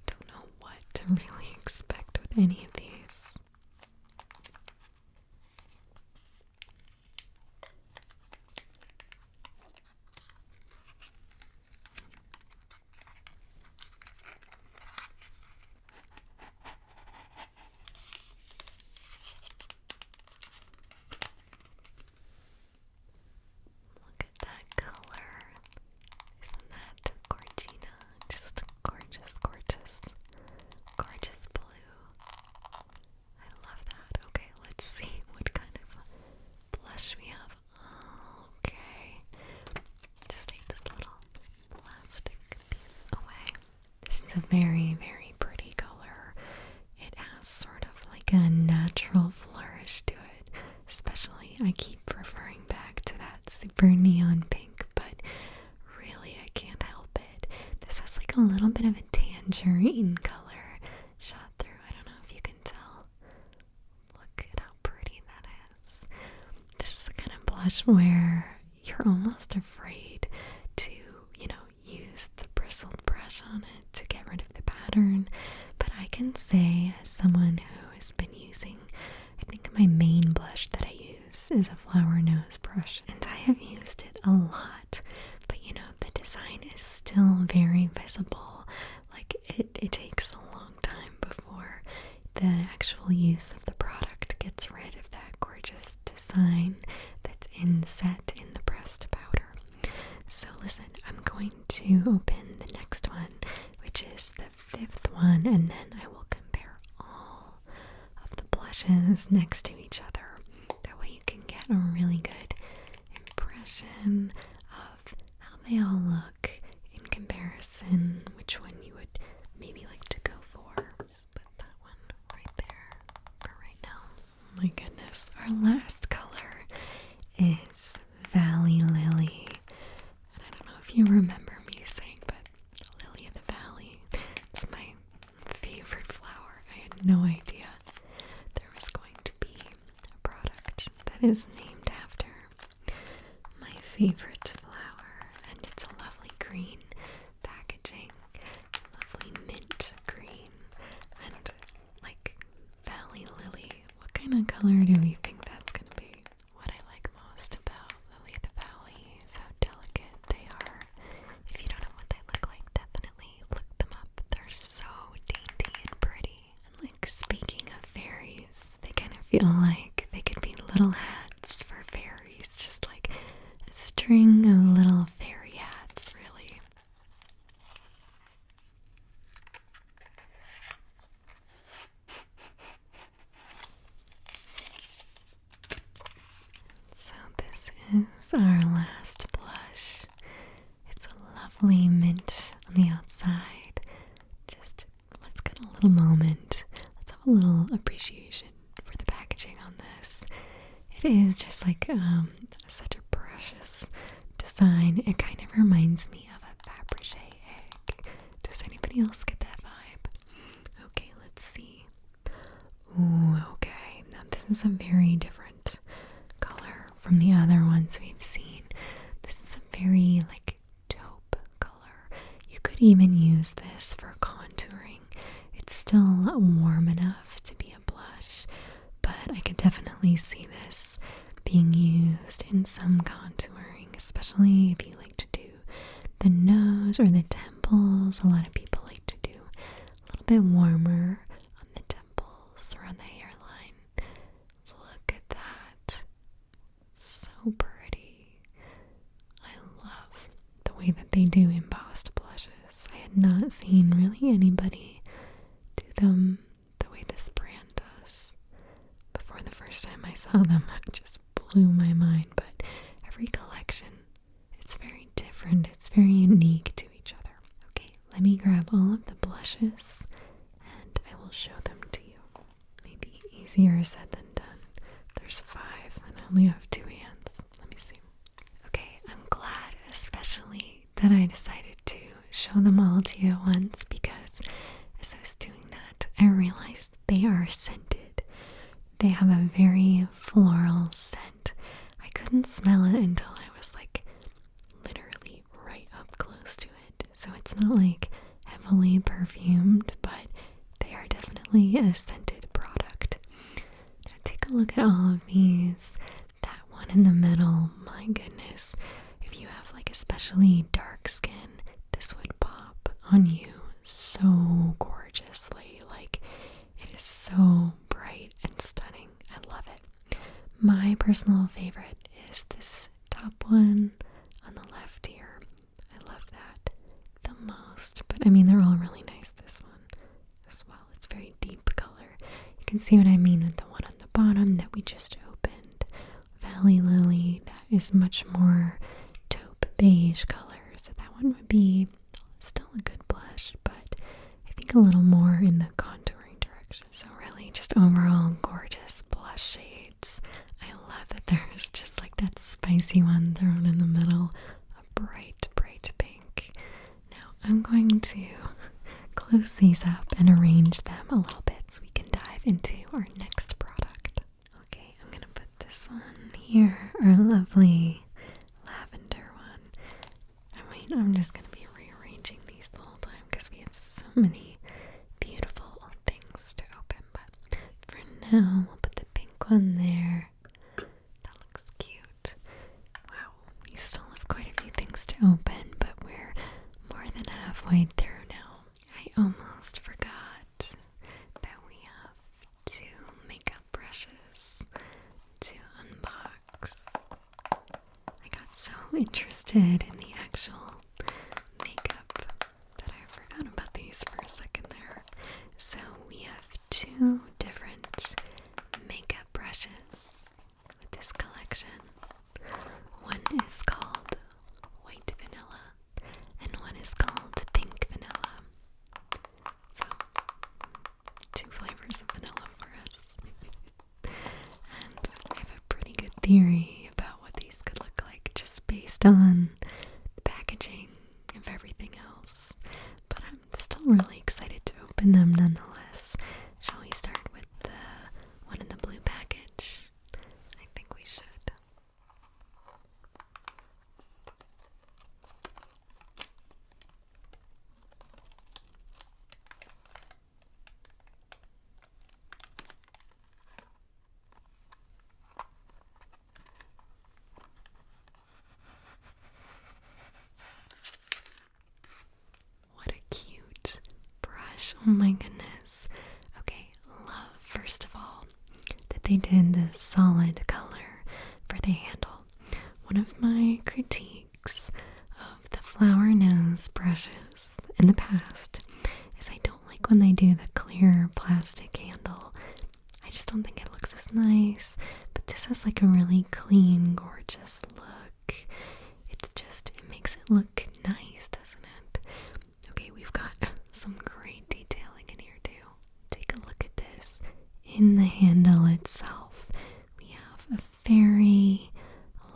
don't know what to really expect with any of these. Look at that color. Isn't that Gorgina? Just gorgeous, gorgeous, gorgeous blue. I love that. Okay, let's see what kind of blush we have. Okay. Just take this little plastic piece away. This is a very, very pretty color. It has sort of like a natural flourish to it. Especially, I keep referring back to that super neon pink, but really I can't help it. This has like a little bit of a tangerine color shot through. I don't know if you can tell. Look at how pretty that is. This is the kind of blush where you're almost afraid to, use the bristled brush on it to get rid of the pattern. But I can say, as someone who has been using, I think my main blush that I use is a flower nose brush, and I have used it a lot, but the design is still very visible. Like it takes a long time before the actual use of the product gets rid of that gorgeous design that's inset in the pressed powder. So listen, I'm going to open the next one, which is the 5th one, and then I will compare all of the blushes next to each other. That way you can get a really good impression of how they all look in comparison, which one you would maybe like to go for. Just put that one right there for right now. Oh my goodness, our last color is Valley Lily. And I don't know if you remember me saying, but Lily of the Valley, it's my favorite flower. I had no idea there was going to be a product that is named after my favorite flower, and it's a lovely green packaging, lovely mint green, and like Valley Lily. What kind of color do we think that's going to be? What I like most about Lily of the Valley is how delicate they are. If you don't know what they look like, definitely look them up. They're so dainty and pretty. And like, speaking of fairies, they kind of feel like they could be little hats for fairies, just like a string of little fairy hats, really. So this is our last blush. It's a lovely mint on the outside. Just let's get a little moment. Let's have a little appreciation for the packaging on this. It is just like such a precious design. It kind of reminds me of a Fabergé egg. Does anybody else get that vibe? Okay, let's see. Ooh, okay. Now this is a very different color from the other ones we've seen. This is a very like taupe color. You could even use this for contouring. It's still warm enough to be a blush, but I could definitely see this being used in some contouring, especially if you like to do the nose or the temples. A lot of people like to do a little bit warmer on the temples, around the hairline. Look at that. So pretty. I love the way that they do embossed blushes. I had not seen really anybody do them the way this brand does before. The first time I saw them, it just blew my mind. But every collection, it's very different. It's very unique to each other. Okay, let me grab all of the blushes and I will show them to you. Maybe easier said than done. There's 5 only have two hands. Let me see. Okay, I'm glad especially that I decided to show them all to you at once, because as I was doing that, I realized they are scented. They have a very floral scent. I couldn't smell it until I was like literally right up close to it. So it's not like heavily perfumed, but they are definitely a scented product. Now take a look at all of these. That one in the middle, my goodness. If you have like especially dark skin, this would pop on you so gorgeously. Like, it is so bright and stunning. I love it. My personal favorite is this top one on the left here. I love that the most, but I mean, they're all really nice. This one as well. It's very deep color. You can see what I mean with the one on the bottom that we just opened. Valley Lily, that is much more taupe beige color, so that one would be still a good blush, but I think a little more in the contouring direction. So really just overall gorgeous blush shades. I love that there's just like that spicy one thrown in the middle, a bright, bright pink. Now I'm going to close these up and arrange them a little bit so we can dive into our next product. Okay, I'm gonna put this one here, our lovely lavender one. I mean, I'm just gonna be rearranging these the whole time because we have so many beautiful things to open. But for now, we'll put the pink one there. That looks cute. Wow, we still have quite a few things to open, but we're more than halfway through now. I almost forgot that we have 2 makeup brushes to unbox. I got so interested in the actual makeup that I forgot about these for a second there. So we have 2 different makeup brushes with this collection. One is called White Vanilla and one is called Pink Vanilla. So 2 flavors of vanilla for us. And I have a pretty good theory about what these could look like just based on the packaging of everything else. But I'm still really excited to open them nonetheless. Shall we start with the one in the blue package? I think we should. What a cute brush. Oh my goodness. Okay, love, first of all, that they did this solid color for the handle. One of my critiques of the flower nose brushes in the past is I don't like when they do the clear plastic handle. I just don't think it looks as nice, but this has like a really clean, gorgeous look. It makes it look nice, doesn't it? Okay, we've got some great detailing in here too. Take a look at this. In the handle itself, we have a very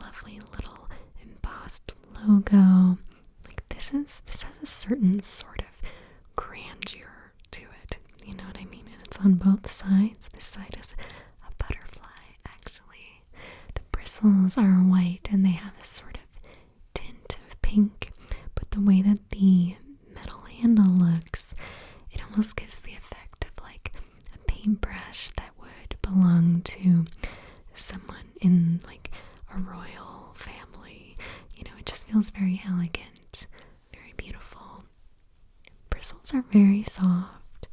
lovely little embossed logo. Like this has a certain sort of grandeur to it. You know what I mean? And it's on both sides. This side is a butterfly, actually. The bristles are white and they have a sort of tint of pink, but the way that the metal handle looks, it almost gives the effect of like a paintbrush that would belong to someone in like a royal family. You know, it just feels very elegant, very beautiful. Bristles are very soft,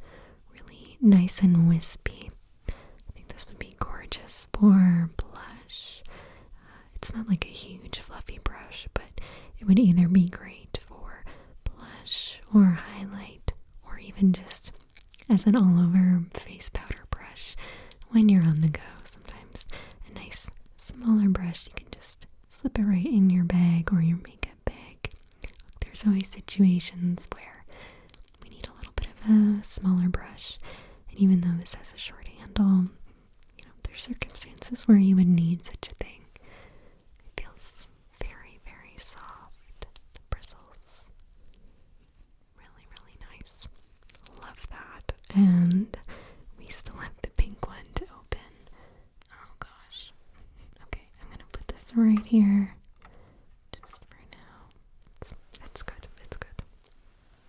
really nice and wispy. I think this would be gorgeous for blush. It's not like a huge fluffy brush, but it would either be great for blush or highlight, or even just as an all-over face powder brush when you're on the go. Sometimes a nice smaller brush, you can just slip it right in your bag or your makeup bag. There's always situations where we need a little bit of a smaller brush, and even though this has a short handle, you know, there's circumstances where you would need such a thing. here. Just for now. It's good. It's good.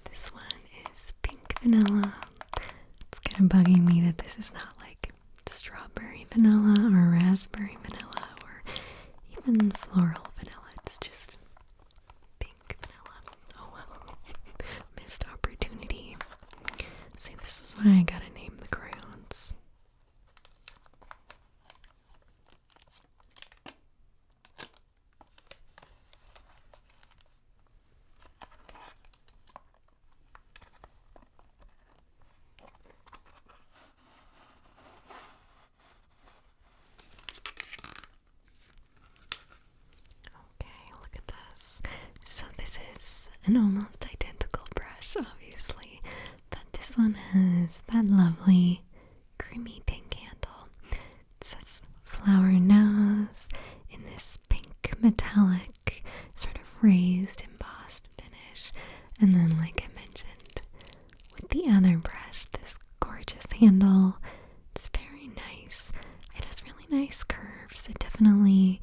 This one is pink vanilla. It's kind of bugging me that this is not like strawberry vanilla or raspberry vanilla or even floral vanilla. It's just pink vanilla. Oh well. Missed opportunity. See, this is why I gotta name the crayons. So this is an almost identical brush, obviously, but this one has that lovely creamy pink handle. It says flower nose in this pink metallic sort of raised embossed finish, and then like I mentioned with the other brush, this gorgeous handle. It's very nice. It has really nice curves. It definitely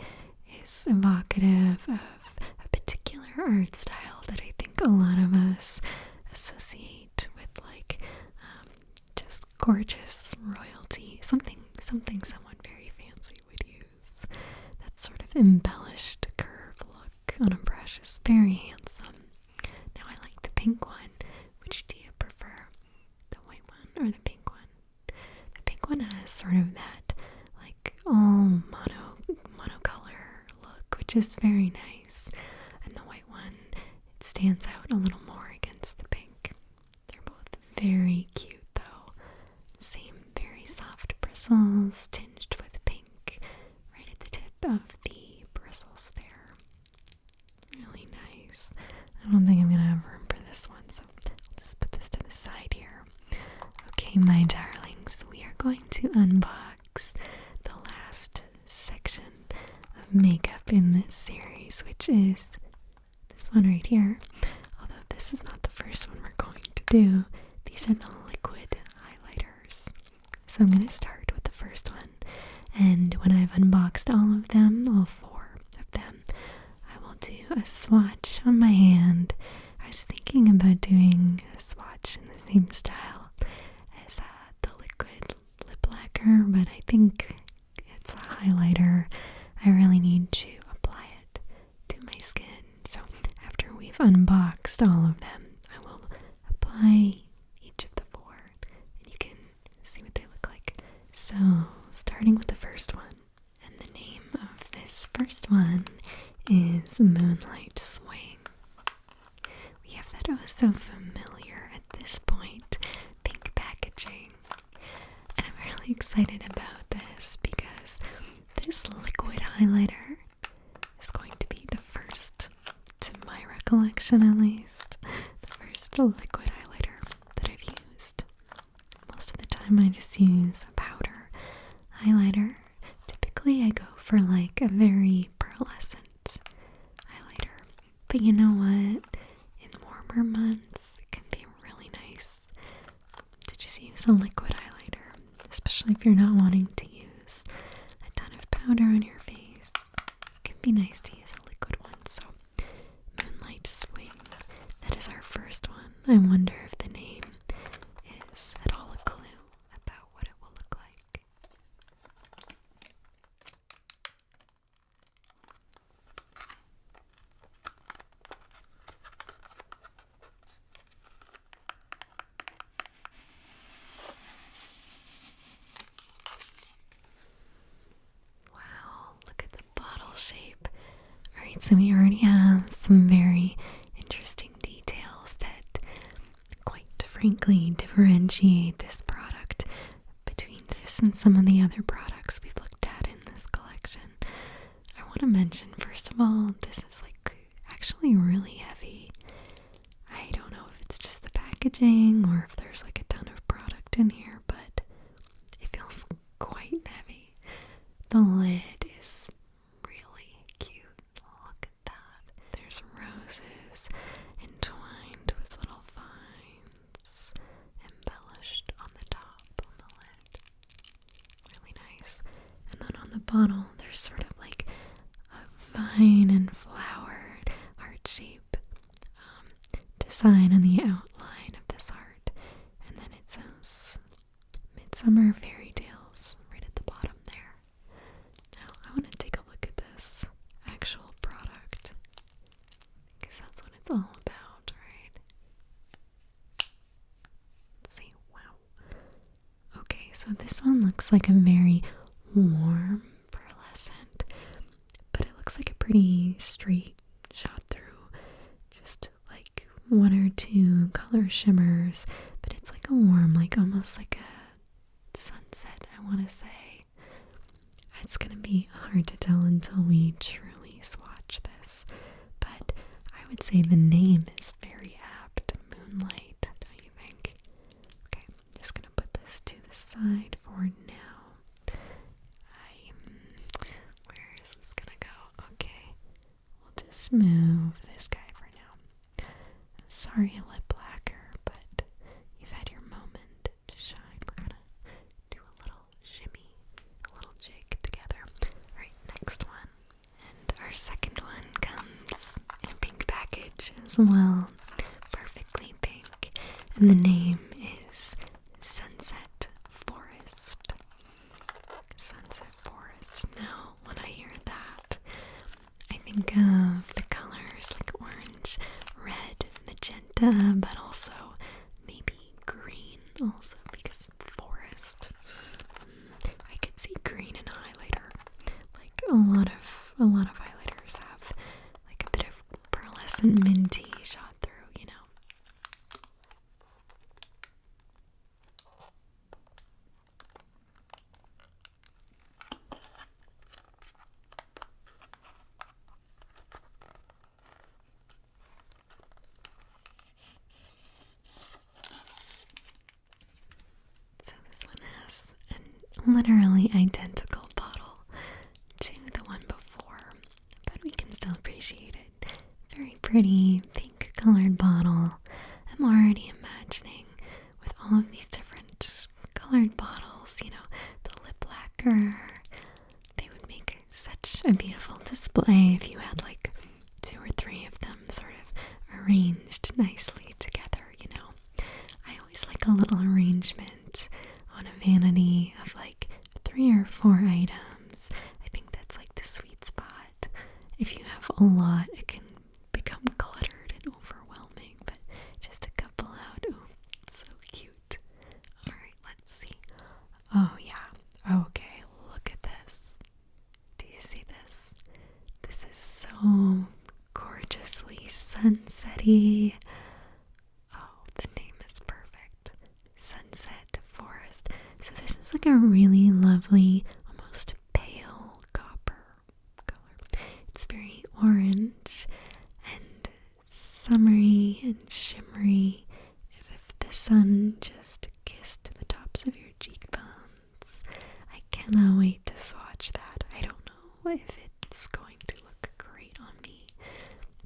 is evocative of particular art style that I think a lot of us associate with like just gorgeous royalty, something someone very fancy would use. That sort of embellished curve look on a brush is very handsome. Now I like the pink one. Which do you prefer? The white one or the pink one? The pink one has sort of that like all monocolor look, which is very nice. And the white one, it stands out a little more against the pink. They're both very cute though. Same very soft bristles tinged with pink right at the tip of the bristles there. Really nice. I don't think I'm gonna have room for this one, so I'll just put this to the side here. Okay, my darlings, we are going to unbox the last section of makeup in this series, which is this one right here. Although this is not the first one we're going to do. These are the liquid highlighters. So I'm going to start with the first one. And when I've unboxed all of them, all 4 of them, I will do a swatch on my hand. I was thinking about doing a swatch in the same style as the liquid lip lacquer, but I think it's a highlighter. I really need to apply it to my skin. So after we've unboxed all of them, I will apply each of the 4 and you can see what they look like. So starting with the first one, and the name of this first one is Moonlight Swing. We have that oh so familiar at this point pink packaging, and I'm really excited about this because this liquid highlighter is going to be the first, to my recollection at least, the first liquid highlighter that I've used. Most of the time I just use a powder highlighter. Typically I go for like a very pearlescent highlighter. But you know what? In warmer months it can be really nice to just use a liquid highlighter, especially if you're not wanting to use a ton of powder on your face. It can be nice to use a liquid one. So Moonlight Swing, that is our first one. I wonder if the name is at all a clue about what it will look like. Wow, look at the bottle shape. Alright, so we already have some very interesting details that quite frankly differentiate this product between this and some of the other products we've looked at in this collection. I want to mention, first of all, this is like actually really heavy. I don't know if it's just the packaging or if there's like a ton of product in here, but it feels quite heavy. The lid is really cute. Look at that. There's roses entwined with little vines embellished on the top, on the lid. Really nice. And then on the bottle, there's sort of like a sunshine and flowered heart shape design on the outline of this heart. And then it says Midsummer Fairy Tales right at the bottom there. Now I want to take a look at this actual product because that's what it's all about, right? Let's see, wow. Okay, so this one looks like a very warm pearlescent, but it looks like a pretty straight shot through, just like one or two color shimmers, but it's like a warm, like almost like a sunset, I want to say. It's gonna be hard to tell until we truly swatch this, but I would say the name is very apt. Moonlight, don't you think? Okay, I'm just gonna put this to the side for now. Where is this gonna go? Okay, we'll just move this guy for now. I'm sorry, lip lacquer, but you've had your moment to shine. We're gonna do a little shimmy, a little jig together. Alright, next one. And our second one comes in a pink package as well. Perfectly pink. And the name is Sunset Forest. Sunset Forest. Now, when I hear that, I think of the colors like orange, red, magenta, but also maybe green also because forest. I could see green in highlighter. Like a lot of highlighters have like a bit of pearlescent minty shot through, you know. So this one has an literally identical bottle to the one before, but we can still appreciate it. Very pretty pink colored bottle. I'm already imagining with all of these different colored bottles, you know, the lip lacquer, they would make such a beautiful display if you had like 2 or 3 of them sort of arranged nicely together, you know. I always like a little arrangement on a vanity of like 3 or 4 items. I think that's like the sweet spot. If you have a lot, it can become cluttered and overwhelming, but just a couple out. Ooh, it's so cute. Alright, let's see. Oh yeah. Okay, look at this. Do you see this? This is so gorgeously sunsetty. Oh, the name is perfect. Sunset Forest. So this is like a really lovely, almost pale copper color. It's very orange and summery and shimmery, as if the sun just kissed the tops of your cheekbones. I cannot wait to swatch that. I don't know if it's going to look great on me,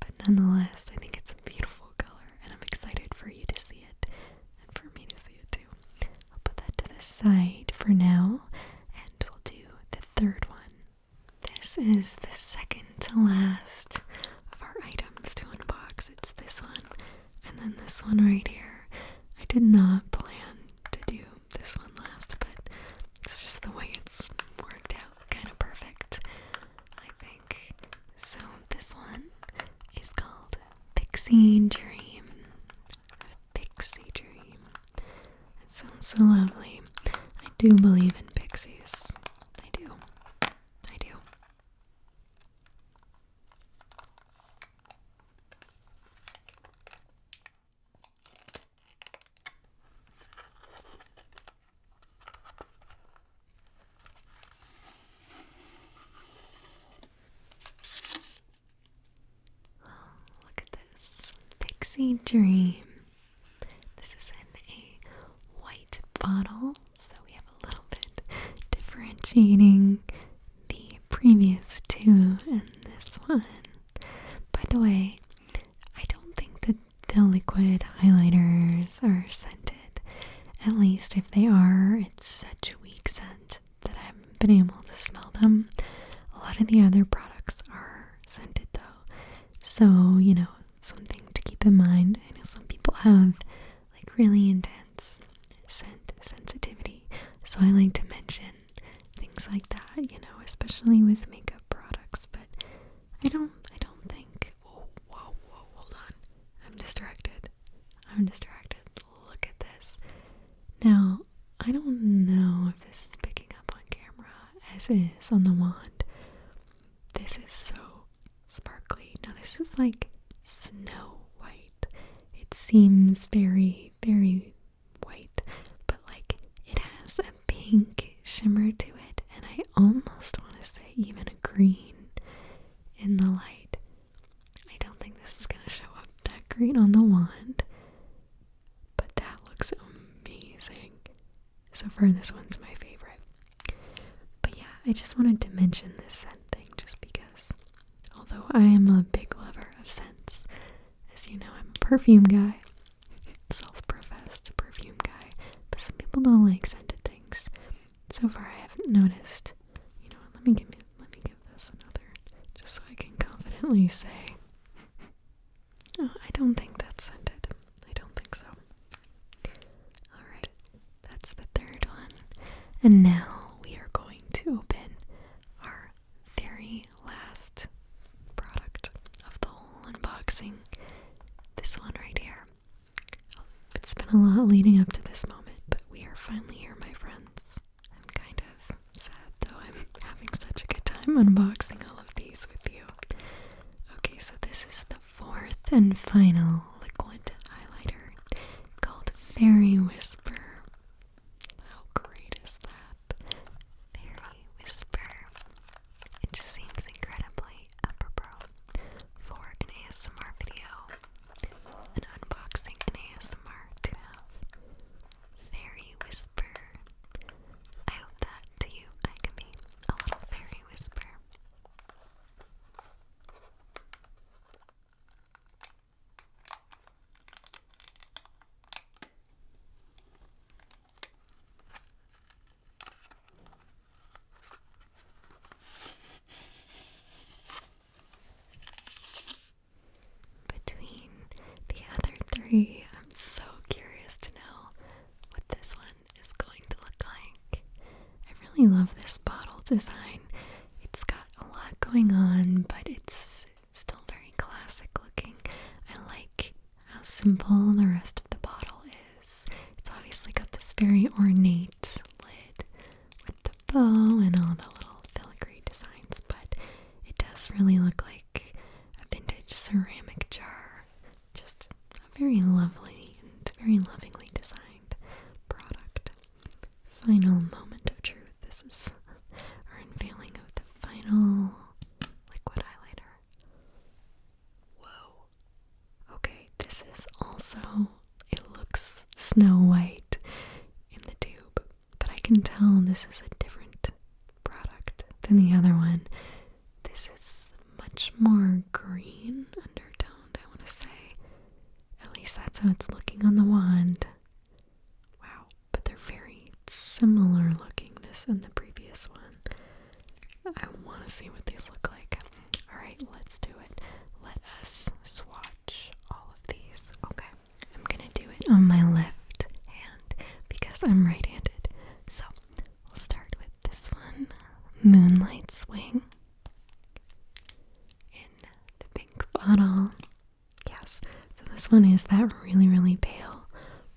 but nonetheless, I think it's a beautiful color, and I'm excited for you to see it, and for me to see it too. I'll put that to the side for now, and we'll do the third one. This is the second to last of our items to unbox. It's this one, and then this one right here. I did not plan to do this one last, but it's just the way it's worked out kind of perfect, I think. So this one is called Pixie Dream. Pixie Dream. It sounds so lovely. I do believe in pixies. I do. I do. Look at this. Pixie Dream. This is in a white bottle, so we have a little bit differentiating the previous two and this one. By the way, I don't think that the liquid highlighters are scented. At least if they are, it's such a weak scent that I haven't been able to smell them. A lot of the other products are scented though. So, you know, something to keep in mind. I know some people have like really intense scent sensitivity, so I like to mention things like that, you know, especially with makeup products. But I don't think. Whoa, hold on. I'm distracted. Look at this. Now, I don't know if this is picking up on camera as is on the wand. This is so sparkly. Now, this is like snow white. It seems very, very white, but like it has a pink shimmer to it, and I almost want to say even a green in the light. I don't think this is going to show up that green on the wand, but that looks amazing. So far, this one's my favorite. But yeah, I just wanted to mention this scent thing just because, although I am a big lover of scents, as you know, I'm a perfume guy, self-professed perfume guy, but some people don't like scented things. So far, I haven't noticed. You know what, let me give this another, just so I can confidently say, oh, I don't think that's scented. I don't think so. Alright, that's the third one. And now we are going to open our very last product of the whole unboxing. This one right here. It's been a lot leading up to this moment, but we are finally here, my friends. I'm kind of sad though. I'm having such a good time unboxing all of these with you. Okay, so this is the fourth and final liquid highlighter called Fairy Whisper. How great is that? Fairy Whisper. It just seems incredibly apropos for an ASMR video, an unboxing and ASMR to have Fairy Whisper. I hope that to you I can be a little fairy whisper. Between the other three, I'm so curious to know what this one is going to look like. I really love this bottle design. It's got a lot going on, but it's still very classic looking. I like how simple the rest of the bottle is. It's obviously got this very ornate lid with the bow and all the little filigree designs, but it does really look like a vintage ceramic jar. Just a very lovely and very lovingly designed product. Final moment of truth. This is our unveiling of the final liquid highlighter. Whoa. Okay, this is also, it looks snow white in the tube, but I can tell this is a different product than the other one. This is much more green undertoned, I want to say. At least that's how it's looking on the wand. Wow, but they're very similar looking, this and the previous one. I want to see what these look like. Alright, let's do it. Let us swatch all of these. Okay, I'm gonna do it on my left hand because I'm right-handed. So, we'll start with this one. Moonlight Swing. In the pink bottle. Yes, so this one is that really, really pale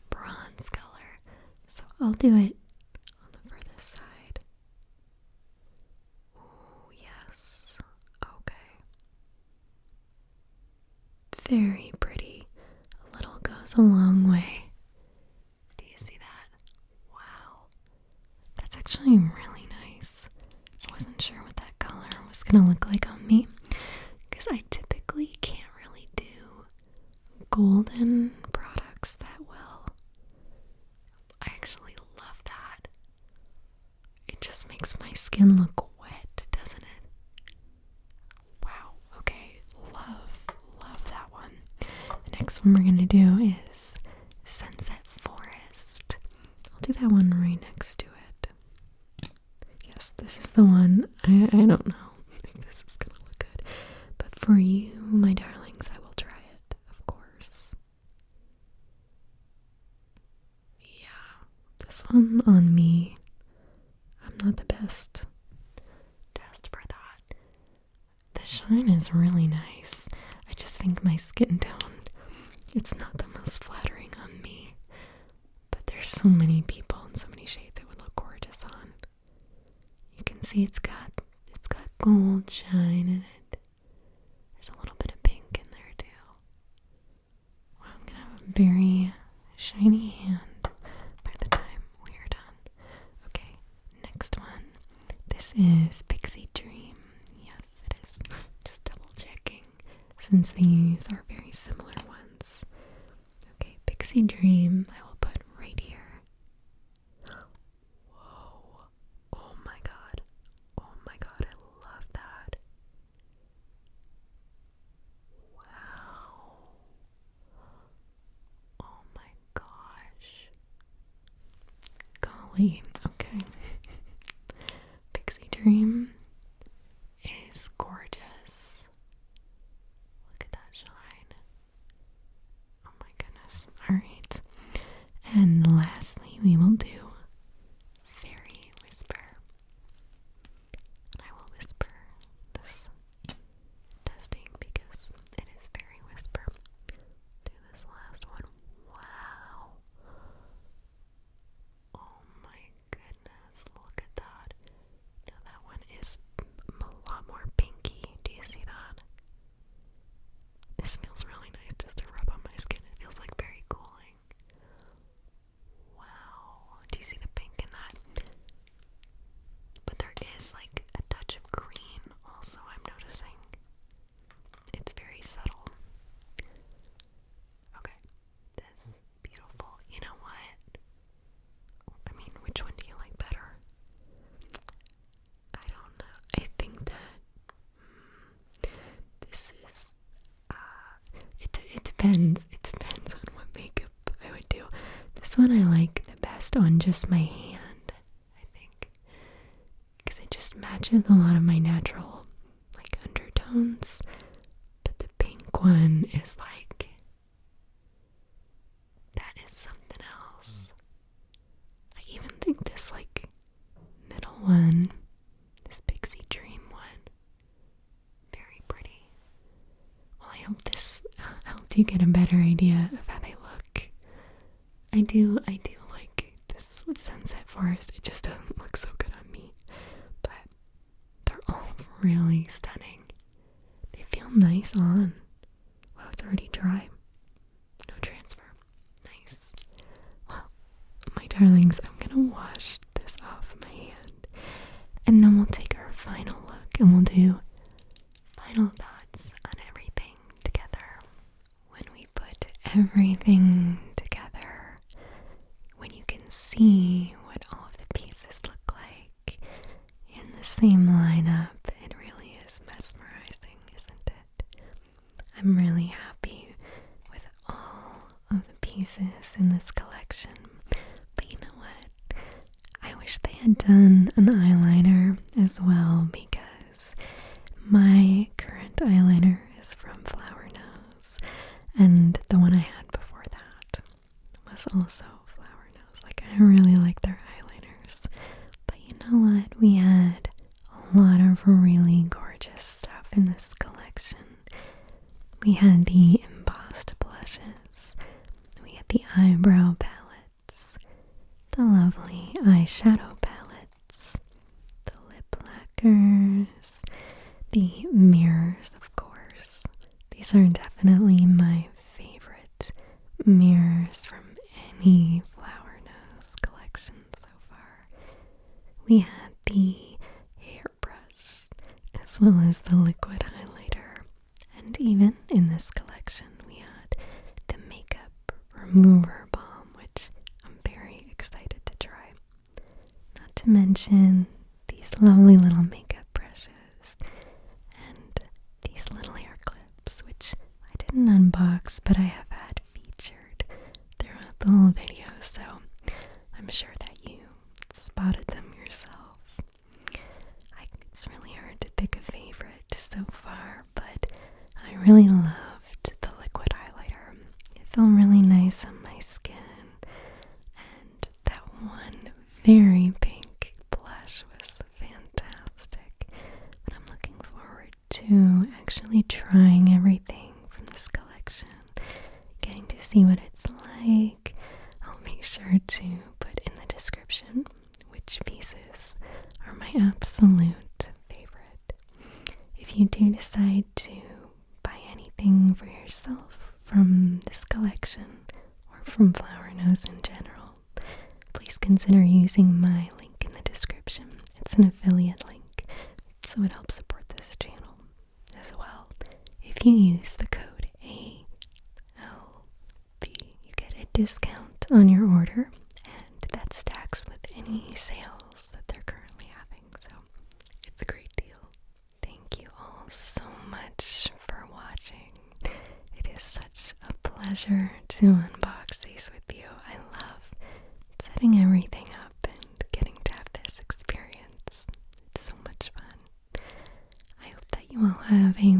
bronze color. So I'll do it on the furthest side. Oh, yes. Okay. Very pretty. A little goes a long way. Do you see that? Wow. That's actually really nice. I wasn't sure what that color was going to look like on me, because I typically can't really do golden products that well. I actually love that. It just makes my skin look wet, doesn't it? Wow. Okay. Love that one. The next one we're going to do is Sunset Forest. I'll do that one right next to it. Yes, this is the one. I don't know if this is going to look good, but for you, my darlings, I will try it, of course. Yeah, this one on me, I'm not the best test for that. The shine is really nice. I just think my skin tone, it's not the most flattering on me. But there's so many people and so many shades it would look gorgeous on. You can see it's got gold shine in it. There's a little bit of pink in there too. Well, I'm gonna have a very shiny hand by the time we are done. Okay, next one. This is Pixie Dream. Yes, it is. Just double checking since these are very similar ones. Okay, Pixie Dream I will put right here. Whoa. Oh my god. Oh my god, I love that. Wow. Oh my gosh. Golly. Okay. Pixie Dream is gorgeous. Look at that shine. Oh my goodness. Alright. And lastly, we will do Fairy Whisper. And I will whisper this testing because it is Fairy Whisper. Do this last one. Wow. Oh my goodness. Look at that. Now that one is a lot more pinky. Do you see that? This feels really nice just to rub on my skin. It feels like very cooling. Wow. Do you see the pink in that? But there is like a touch of green also, I'm noticing. It's very subtle. Okay. This is beautiful. You know what? I mean, which one do you like better? I don't know. I think that this is it depends. It depends on what makeup I would do. This one I like the best on just my hand, I think, because it just matches a lot of my natural like undertones. But the pink one is like, that is something else. I even think this like middle one, this Pixie Dream one, very pretty. Well, I hope this helped you get a better idea of how they look. I do like this sunset forest. It just doesn't look so good on me. But they're all really stunning. They feel nice on. Wow, it's already dry. No transfer. Nice. Well, my darlings, I'm gonna wash this off my hand. And then we'll take our final look and we'll do final thoughts on everything together. When we put everything together, when you can see what all of the pieces look like in the same lineup, it really is mesmerizing, isn't it? I'm really happy with all of the pieces in this collection. But you know what? I wish they had done an eyeliner as well, because my current eyeliner is from Flower Nose, and the one I had before that was also Flower Nose. Like, I really like their eyeliners. But you know what? We had a lot of really gorgeous stuff in this collection. We had the embossed blushes. We had the eyebrow palettes. The lovely eyeshadow palettes. The lip lacquers. The mirrors, of course. These are definitely my favorite mirrors from any Flower Nose collection so far. We had the hairbrush, as well as the liquid highlighter. And even in this collection, we had the makeup remover balm, which I'm very excited to try. Not to mention these lovely little makeup brushes and these little hair clips, which I didn't unbox, but I have had featured throughout the whole video, so I'm sure that you spotted them yourself. It's really hard to pick a favorite so far, but really loved the liquid highlighter. It felt really nice on my skin. And that one very pink blush was fantastic. But I'm looking forward to actually trying everything from this collection, getting to see what it's like. I'll be sure to put in the description which pieces are my absolute favorite. If you do decide to buy anything for yourself from this collection or from Flower Nose in general, please consider using my link in the description. It's an affiliate link, so it helps support this channel as well. If you use the code ALB, you get a discount on your order, and that stacks with any sales that they're currently having, so it's a great deal. Thank you all so much for watching. It is such a pleasure to unbox these with you. I love setting everything up and getting to have this experience. It's so much fun. I hope that you all have a